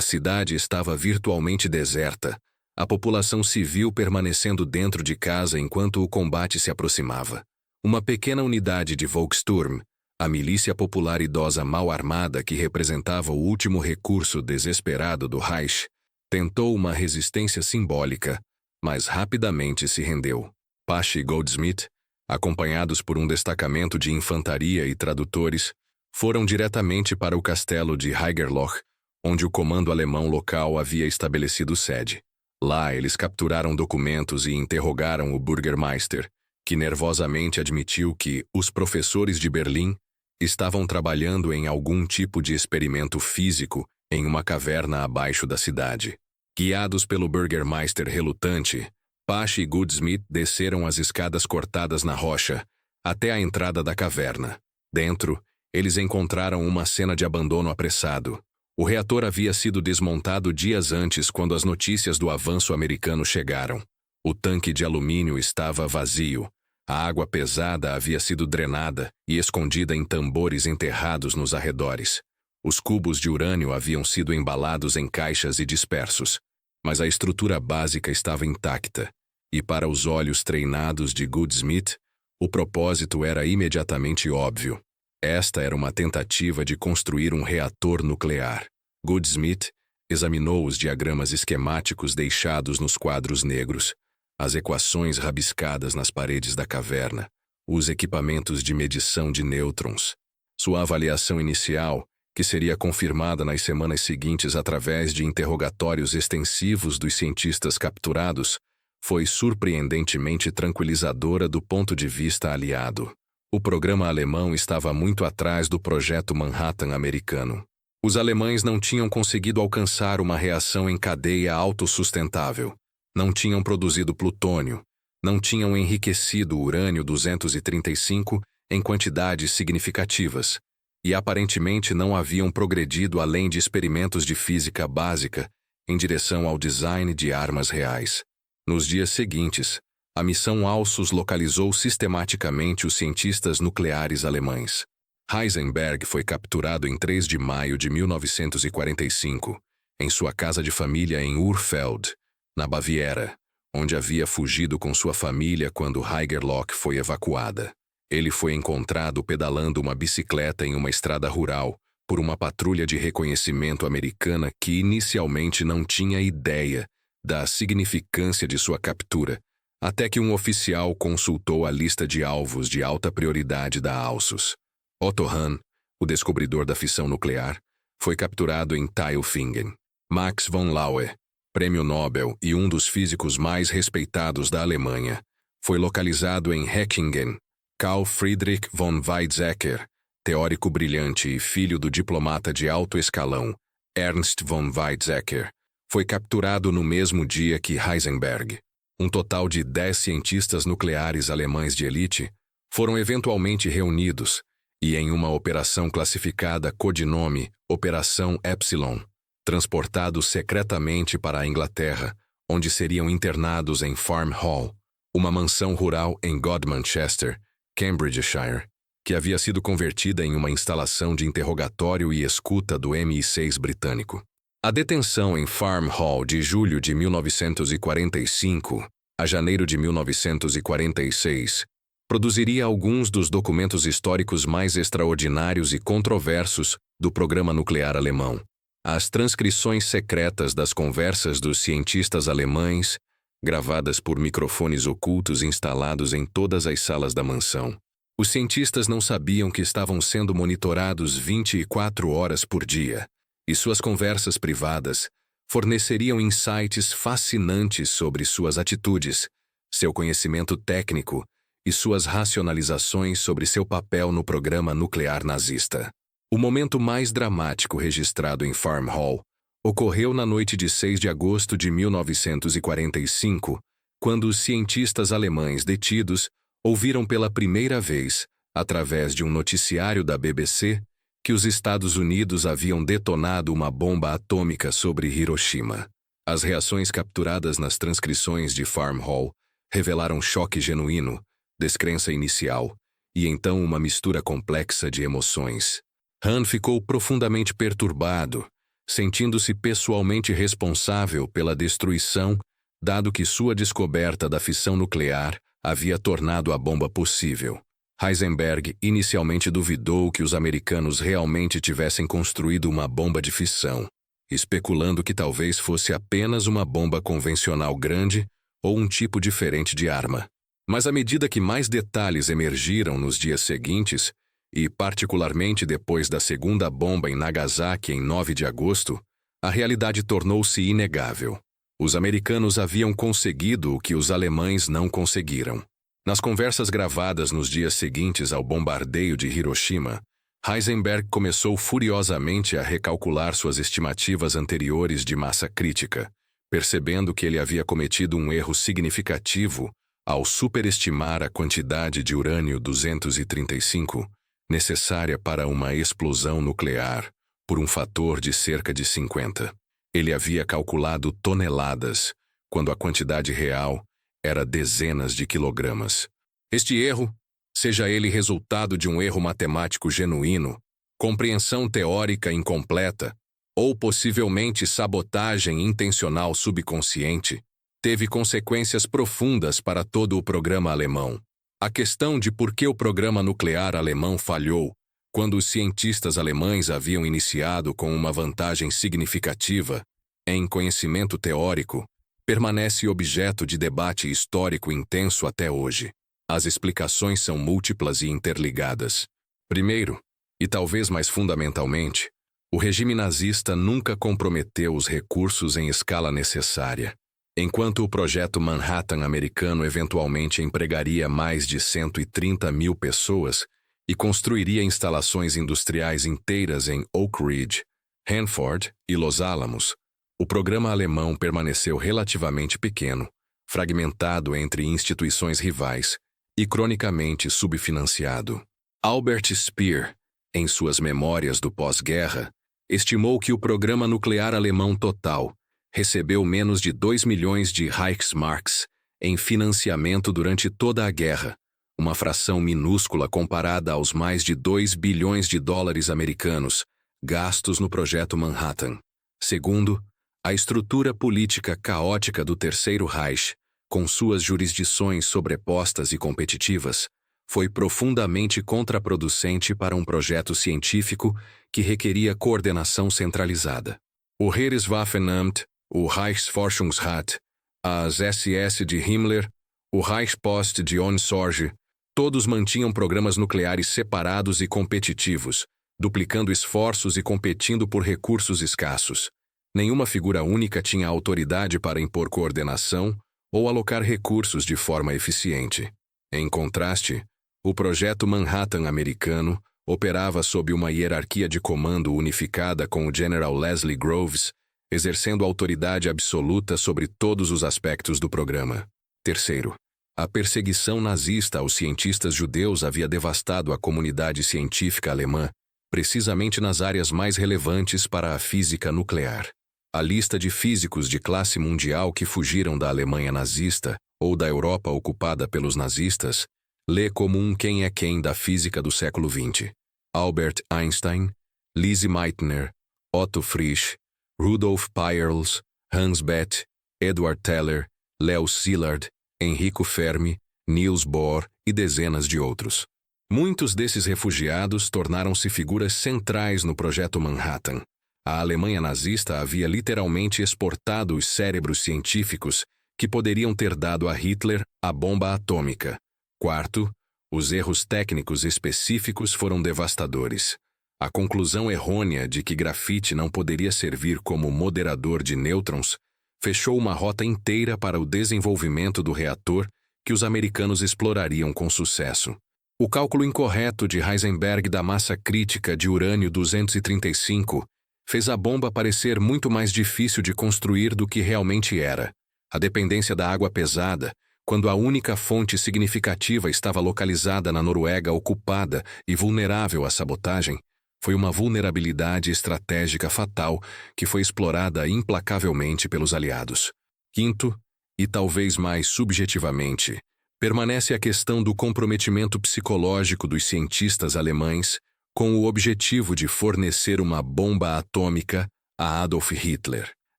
cidade estava virtualmente deserta, a população civil permanecendo dentro de casa enquanto o combate se aproximava. Uma pequena unidade de Volkssturm, a milícia popular idosa mal armada que representava o último recurso desesperado do Reich, tentou uma resistência simbólica, mas rapidamente se rendeu. Pasch e Goldsmith, acompanhados por um destacamento de infantaria e tradutores, foram diretamente para o castelo de Haigerloch, onde o comando alemão local havia estabelecido sede. Lá eles capturaram documentos e interrogaram o Bürgermeister, que nervosamente admitiu que os professores de Berlim estavam trabalhando em algum tipo de experimento físico em uma caverna abaixo da cidade. Guiados pelo Bürgermeister relutante, Pasch e Goldsmith desceram as escadas cortadas na rocha até a entrada da caverna. Dentro, eles encontraram uma cena de abandono apressado. O reator havia sido desmontado dias antes quando as notícias do avanço americano chegaram. O tanque de alumínio estava vazio. A água pesada havia sido drenada e escondida em tambores enterrados nos arredores. Os cubos de urânio haviam sido embalados em caixas e dispersos, mas a estrutura básica estava intacta, e para os olhos treinados de Goldsmith, o propósito era imediatamente óbvio. Esta era uma tentativa de construir um reator nuclear. Goldsmith examinou os diagramas esquemáticos deixados nos quadros negros, as equações rabiscadas nas paredes da caverna, os equipamentos de medição de nêutrons. Sua avaliação inicial, que seria confirmada nas semanas seguintes através de interrogatórios extensivos dos cientistas capturados, foi surpreendentemente tranquilizadora do ponto de vista aliado. O programa alemão estava muito atrás do projeto Manhattan americano. Os alemães não tinham conseguido alcançar uma reação em cadeia autossustentável. Não tinham produzido plutônio, não tinham enriquecido o urânio-235 em quantidades significativas, e aparentemente não haviam progredido além de experimentos de física básica em direção ao design de armas reais. Nos dias seguintes, a missão Alsos localizou sistematicamente os cientistas nucleares alemães. Heisenberg foi capturado em 3 de maio de 1945, em sua casa de família em Urfeld, na Baviera, onde havia fugido com sua família quando Haigerloch foi evacuada. Ele foi encontrado pedalando uma bicicleta em uma estrada rural por uma patrulha de reconhecimento americana que inicialmente não tinha ideia da significância de sua captura, até que um oficial consultou a lista de alvos de alta prioridade da Alsos. Otto Hahn, o descobridor da fissão nuclear, foi capturado em Tailfingen. Max von Laue, prêmio Nobel e um dos físicos mais respeitados da Alemanha, foi localizado em Hechingen. Carl Friedrich von Weizsäcker, teórico brilhante e filho do diplomata de alto escalão, Ernst von Weizsäcker, foi capturado no mesmo dia que Heisenberg. Um total de 10 cientistas nucleares alemães de elite foram eventualmente reunidos e, em uma operação classificada codinome Operação Epsilon, transportados secretamente para a Inglaterra, onde seriam internados em Farm Hall, uma mansão rural em Godmanchester, Cambridgeshire, que havia sido convertida em uma instalação de interrogatório e escuta do MI6 britânico. A detenção em Farm Hall de julho de 1945 a janeiro de 1946 produziria alguns dos documentos históricos mais extraordinários e controversos do programa nuclear alemão. As transcrições secretas das conversas dos cientistas alemães, gravadas por microfones ocultos instalados em todas as salas da mansão. Os cientistas não sabiam que estavam sendo monitorados 24 horas por dia, e suas conversas privadas forneceriam insights fascinantes sobre suas atitudes, seu conhecimento técnico e suas racionalizações sobre seu papel no programa nuclear nazista. O momento mais dramático registrado em Farm Hall ocorreu na noite de 6 de agosto de 1945, quando os cientistas alemães detidos ouviram pela primeira vez, através de um noticiário da BBC, que os Estados Unidos haviam detonado uma bomba atômica sobre Hiroshima. As reações capturadas nas transcrições de Farm Hall revelaram choque genuíno, descrença inicial e então uma mistura complexa de emoções. Han ficou profundamente perturbado, sentindo-se pessoalmente responsável pela destruição, dado que sua descoberta da fissão nuclear havia tornado a bomba possível. Heisenberg inicialmente duvidou que os americanos realmente tivessem construído uma bomba de fissão, especulando que talvez fosse apenas uma bomba convencional grande ou um tipo diferente de arma. Mas à medida que mais detalhes emergiram nos dias seguintes, e particularmente depois da segunda bomba em Nagasaki em 9 de agosto, a realidade tornou-se inegável. Os americanos haviam conseguido o que os alemães não conseguiram. Nas conversas gravadas nos dias seguintes ao bombardeio de Hiroshima, Heisenberg começou furiosamente a recalcular suas estimativas anteriores de massa crítica, percebendo que ele havia cometido um erro significativo ao superestimar a quantidade de urânio-235 necessária para uma explosão nuclear por um fator de cerca de 50. Ele havia calculado toneladas, quando a quantidade real era dezenas de quilogramas. Este erro, seja ele resultado de um erro matemático genuíno, compreensão teórica incompleta ou possivelmente sabotagem intencional subconsciente, teve consequências profundas para todo o programa alemão. A questão de por que o programa nuclear alemão falhou, quando os cientistas alemães haviam iniciado com uma vantagem significativa em conhecimento teórico, permanece objeto de debate histórico intenso até hoje. As explicações são múltiplas e interligadas. Primeiro, e talvez mais fundamentalmente, o regime nazista nunca comprometeu os recursos em escala necessária. Enquanto o projeto Manhattan americano eventualmente empregaria mais de 130 mil pessoas e construiria instalações industriais inteiras em Oak Ridge, Hanford e Los Alamos, o programa alemão permaneceu relativamente pequeno, fragmentado entre instituições rivais e cronicamente subfinanciado. Albert Speer, em suas memórias do pós-guerra, estimou que o programa nuclear alemão total recebeu menos de 2 milhões de Reichsmarks em financiamento durante toda a guerra, uma fração minúscula comparada aos mais de 2 bilhões de dólares americanos gastos no projeto Manhattan. Segundo, a estrutura política caótica do Terceiro Reich, com suas jurisdições sobrepostas e competitivas, foi profundamente contraproducente para um projeto científico que requeria coordenação centralizada. O Heereswaffenamt, o Reichsforschungsrat, as SS de Himmler, o Reichspost de Ohn-Sorge, todos mantinham programas nucleares separados e competitivos, duplicando esforços e competindo por recursos escassos. Nenhuma figura única tinha autoridade para impor coordenação ou alocar recursos de forma eficiente. Em contraste, o projeto Manhattan americano operava sob uma hierarquia de comando unificada com o General Leslie Groves, exercendo autoridade absoluta sobre todos os aspectos do programa. Terceiro, a perseguição nazista aos cientistas judeus havia devastado a comunidade científica alemã, precisamente nas áreas mais relevantes para a física nuclear. A lista de físicos de classe mundial que fugiram da Alemanha nazista ou da Europa ocupada pelos nazistas lê como um quem é quem da física do século XX. Albert Einstein, Lise Meitner, Otto Frisch, Rudolf Peierls, Hans Bethe, Edward Teller, Leo Szilard, Enrico Fermi, Niels Bohr e dezenas de outros. Muitos desses refugiados tornaram-se figuras centrais no projeto Manhattan. A Alemanha nazista havia literalmente exportado os cérebros científicos que poderiam ter dado a Hitler a bomba atômica. Quarto, os erros técnicos específicos foram devastadores. A conclusão errônea de que grafite não poderia servir como moderador de nêutrons fechou uma rota inteira para o desenvolvimento do reator que os americanos explorariam com sucesso. O cálculo incorreto de Heisenberg da massa crítica de urânio-235 fez a bomba parecer muito mais difícil de construir do que realmente era. A dependência da água pesada, quando a única fonte significativa estava localizada na Noruega ocupada e vulnerável à sabotagem, foi uma vulnerabilidade estratégica fatal que foi explorada implacavelmente pelos aliados. Quinto, e talvez mais subjetivamente, Permanece a questão do comprometimento psicológico dos cientistas alemães com o objetivo de fornecer uma bomba atômica a Adolf Hitler.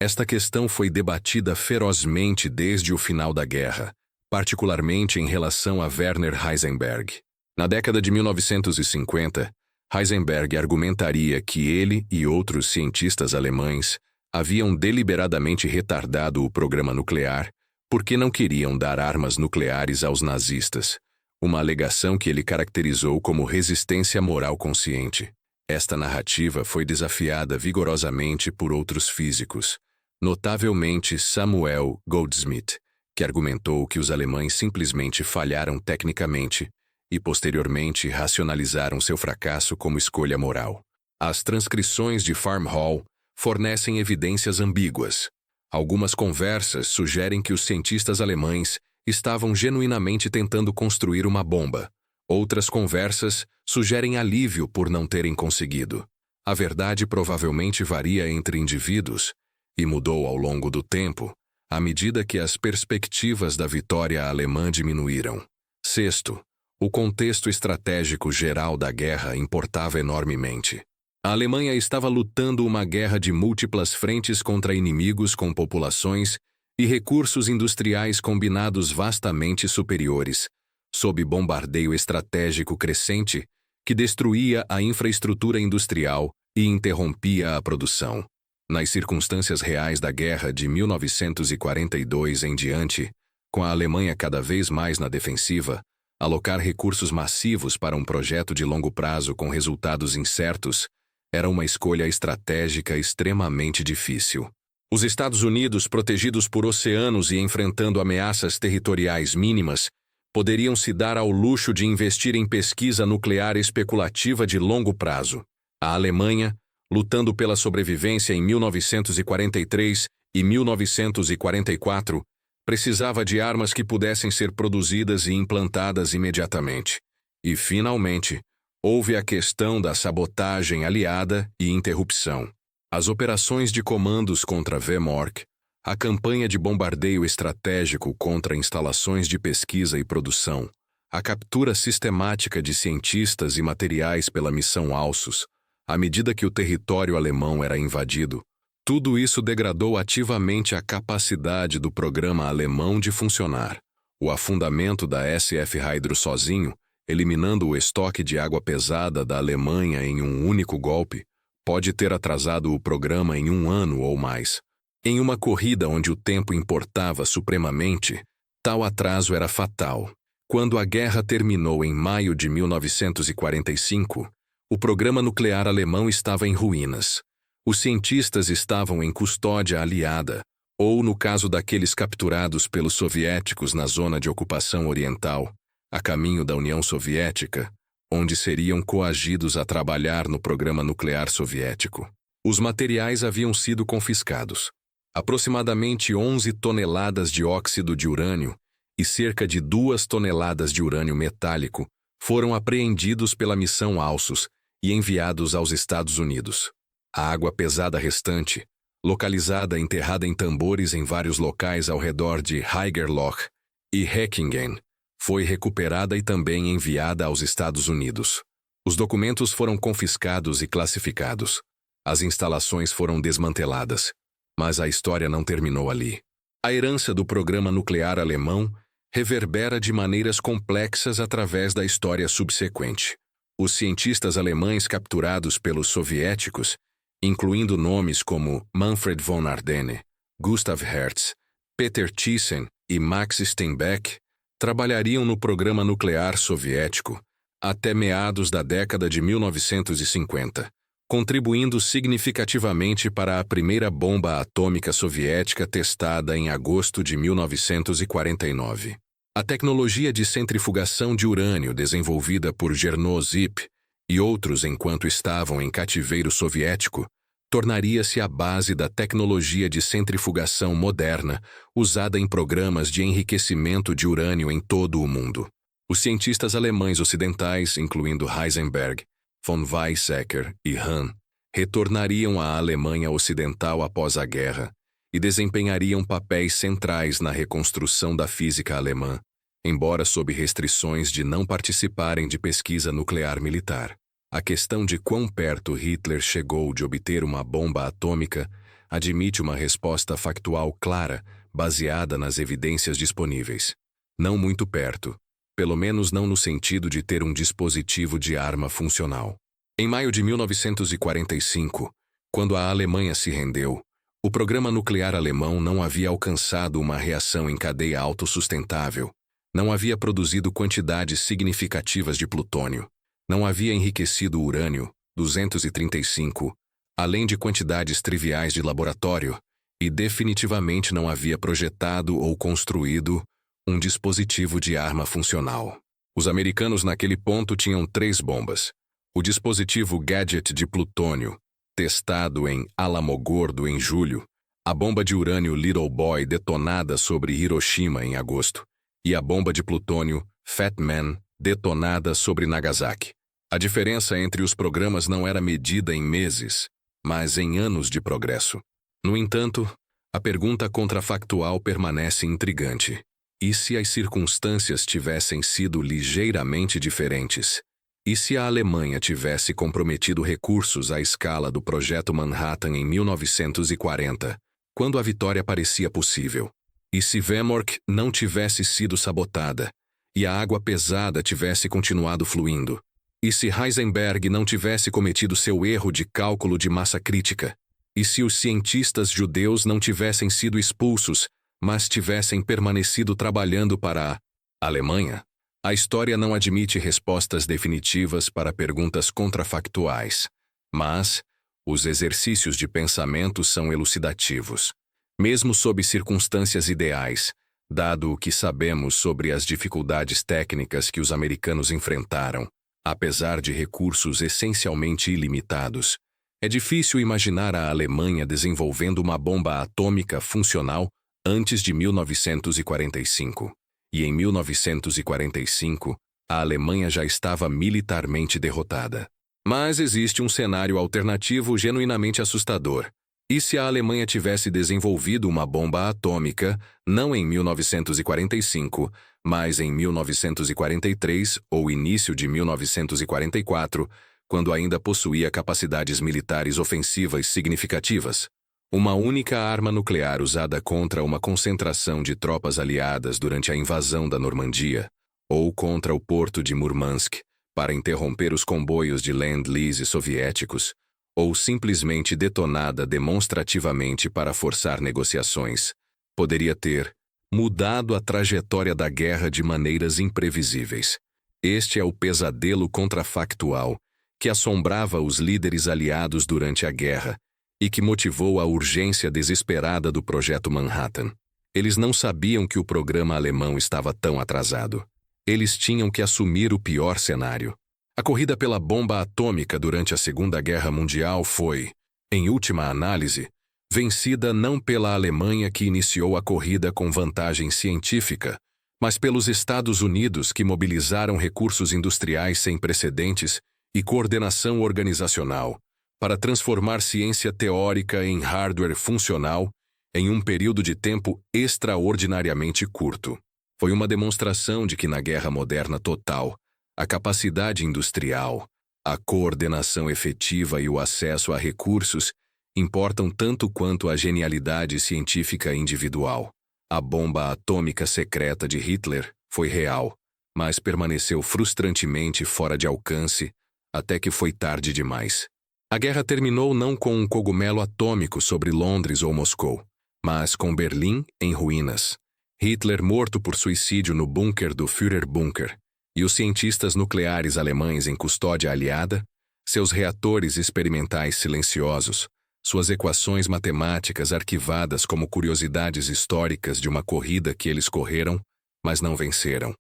Esta questão foi debatida ferozmente desde o final da guerra, particularmente em relação a Werner Heisenberg. Na década de 1950, Heisenberg argumentaria que ele e outros cientistas alemães haviam deliberadamente retardado o programa nuclear porque não queriam dar armas nucleares aos nazistas, uma alegação que ele caracterizou como resistência moral consciente. Esta narrativa foi desafiada vigorosamente por outros físicos, notavelmente Samuel Goldschmidt, que argumentou que os alemães simplesmente falharam tecnicamente e posteriormente racionalizaram seu fracasso como escolha moral. As transcrições de Farm-Hall fornecem evidências ambíguas. Algumas conversas sugerem que os cientistas alemães estavam genuinamente tentando construir uma bomba. Outras conversas sugerem alívio por não terem conseguido. A verdade provavelmente varia entre indivíduos e mudou ao longo do tempo, à medida que as perspectivas da vitória alemã diminuíram. Sexto, o contexto estratégico geral da guerra importava enormemente. A Alemanha estava lutando uma guerra de múltiplas frentes contra inimigos com populações e recursos industriais combinados vastamente superiores, sob bombardeio estratégico crescente que destruía a infraestrutura industrial e interrompia a produção. Nas circunstâncias reais da guerra de 1942 em diante, com a Alemanha cada vez mais na defensiva, alocar recursos massivos para um projeto de longo prazo com resultados incertos era uma escolha estratégica extremamente difícil. Os Estados Unidos, protegidos por oceanos e enfrentando ameaças territoriais mínimas, poderiam se dar ao luxo de investir em pesquisa nuclear especulativa de longo prazo. A Alemanha, lutando pela sobrevivência em 1943 e 1944, precisava de armas que pudessem ser produzidas e implantadas imediatamente. E, finalmente, houve a questão da sabotagem aliada e interrupção. As operações de comandos contra Wehrmacht, a campanha de bombardeio estratégico contra instalações de pesquisa e produção, a captura sistemática de cientistas e materiais pela missão Alsos, à medida que o território alemão era invadido, tudo isso degradou ativamente a capacidade do programa alemão de funcionar. O afundamento da SF Hydro sozinho, eliminando o estoque de água pesada da Alemanha em um único golpe, pode ter atrasado o programa em 1 ano ou mais. Em uma corrida onde o tempo importava supremamente, tal atraso era fatal. Quando a guerra terminou em maio de 1945, o programa nuclear alemão estava em ruínas. Os cientistas estavam em custódia aliada, ou no caso daqueles capturados pelos soviéticos na zona de ocupação oriental, a caminho da União Soviética, onde seriam coagidos a trabalhar no programa nuclear soviético. Os materiais haviam sido confiscados. Aproximadamente 11 toneladas de óxido de urânio e cerca de 2 toneladas de urânio metálico foram apreendidos pela missão Alsos e enviados aos Estados Unidos. A água pesada restante, localizada enterrada em tambores em vários locais ao redor de Haigerloch e Heckingen, foi recuperada e também enviada aos Estados Unidos. Os documentos foram confiscados e classificados. As instalações foram desmanteladas. Mas a história não terminou ali. A herança do programa nuclear alemão reverbera de maneiras complexas através da história subsequente. Os cientistas alemães capturados pelos soviéticos, incluindo nomes como Manfred von Ardenne, Gustav Hertz, Peter Thyssen e Max Steinbeck, trabalhariam no programa nuclear soviético até meados da década de 1950, contribuindo significativamente para a primeira bomba atômica soviética testada em agosto de 1949. A tecnologia de centrifugação de urânio desenvolvida por Gernot Zipp e outros enquanto estavam em cativeiro soviético tornaria-se a base da tecnologia de centrifugação moderna usada em programas de enriquecimento de urânio em todo o mundo. Os cientistas alemães ocidentais, incluindo Heisenberg, von Weizsäcker e Hahn, retornariam à Alemanha Ocidental após a guerra e desempenhariam papéis centrais na reconstrução da física alemã, embora sob restrições de não participarem de pesquisa nuclear militar. A questão de quão perto Hitler chegou de obter uma bomba atômica admite uma resposta factual clara, baseada nas evidências disponíveis. Não muito perto, pelo menos não no sentido de ter um dispositivo de arma funcional. Em maio de 1945, quando a Alemanha se rendeu, o programa nuclear alemão não havia alcançado uma reação em cadeia autossustentável, não havia produzido quantidades significativas de plutônio, não havia enriquecido urânio, 235, além de quantidades triviais de laboratório, e definitivamente não havia projetado ou construído um dispositivo de arma funcional. Os americanos naquele ponto tinham 3 bombas. O dispositivo Gadget de plutônio, testado em Alamogordo em julho, a bomba de urânio Little Boy detonada sobre Hiroshima em agosto, e a bomba de plutônio Fat Man detonada sobre Nagasaki. A diferença entre os programas não era medida em meses, mas em anos de progresso. No entanto, a pergunta contrafactual permanece intrigante. E se as circunstâncias tivessem sido ligeiramente diferentes? E se a Alemanha tivesse comprometido recursos à escala do Projeto Manhattan em 1940, quando a vitória parecia possível? E se Vemork não tivesse sido sabotada, e a água pesada tivesse continuado fluindo? E se Heisenberg não tivesse cometido seu erro de cálculo de massa crítica? E se os cientistas judeus não tivessem sido expulsos, mas tivessem permanecido trabalhando para a Alemanha? A história não admite respostas definitivas para perguntas contrafactuais, mas os exercícios de pensamento são elucidativos. Mesmo sob circunstâncias ideais, dado o que sabemos sobre as dificuldades técnicas que os americanos enfrentaram, apesar de recursos essencialmente ilimitados, é difícil imaginar a Alemanha desenvolvendo uma bomba atômica funcional antes de 1945. E em 1945, a Alemanha já estava militarmente derrotada. Mas existe um cenário alternativo genuinamente assustador. E se a Alemanha tivesse desenvolvido uma bomba atômica, não em 1945, mas em 1943 ou início de 1944, quando ainda possuía capacidades militares ofensivas significativas? Uma única arma nuclear usada contra uma concentração de tropas aliadas durante a invasão da Normandia, ou contra o porto de Murmansk, para interromper os comboios de Lend-Lease soviéticos, ou simplesmente detonada demonstrativamente para forçar negociações, poderia ter mudado a trajetória da guerra de maneiras imprevisíveis. Este é o pesadelo contrafactual que assombrava os líderes aliados durante a guerra e que motivou a urgência desesperada do Projeto Manhattan. Eles não sabiam que o programa alemão estava tão atrasado. Eles tinham que assumir o pior cenário. A corrida pela bomba atômica durante a Segunda Guerra Mundial foi, em última análise, vencida não pela Alemanha que iniciou a corrida com vantagem científica, mas pelos Estados Unidos que mobilizaram recursos industriais sem precedentes e coordenação organizacional para transformar ciência teórica em hardware funcional em um período de tempo extraordinariamente curto. Foi uma demonstração de que na guerra moderna total, a capacidade industrial, a coordenação efetiva e o acesso a recursos importam tanto quanto a genialidade científica individual. A bomba atômica secreta de Hitler foi real, mas permaneceu frustrantemente fora de alcance até que foi tarde demais. A guerra terminou não com um cogumelo atômico sobre Londres ou Moscou, mas com Berlim em ruínas, Hitler morto por suicídio no bunker do Führerbunker, e os cientistas nucleares alemães em custódia aliada, seus reatores experimentais silenciosos, suas equações matemáticas arquivadas como curiosidades históricas de uma corrida que eles correram, mas não venceram.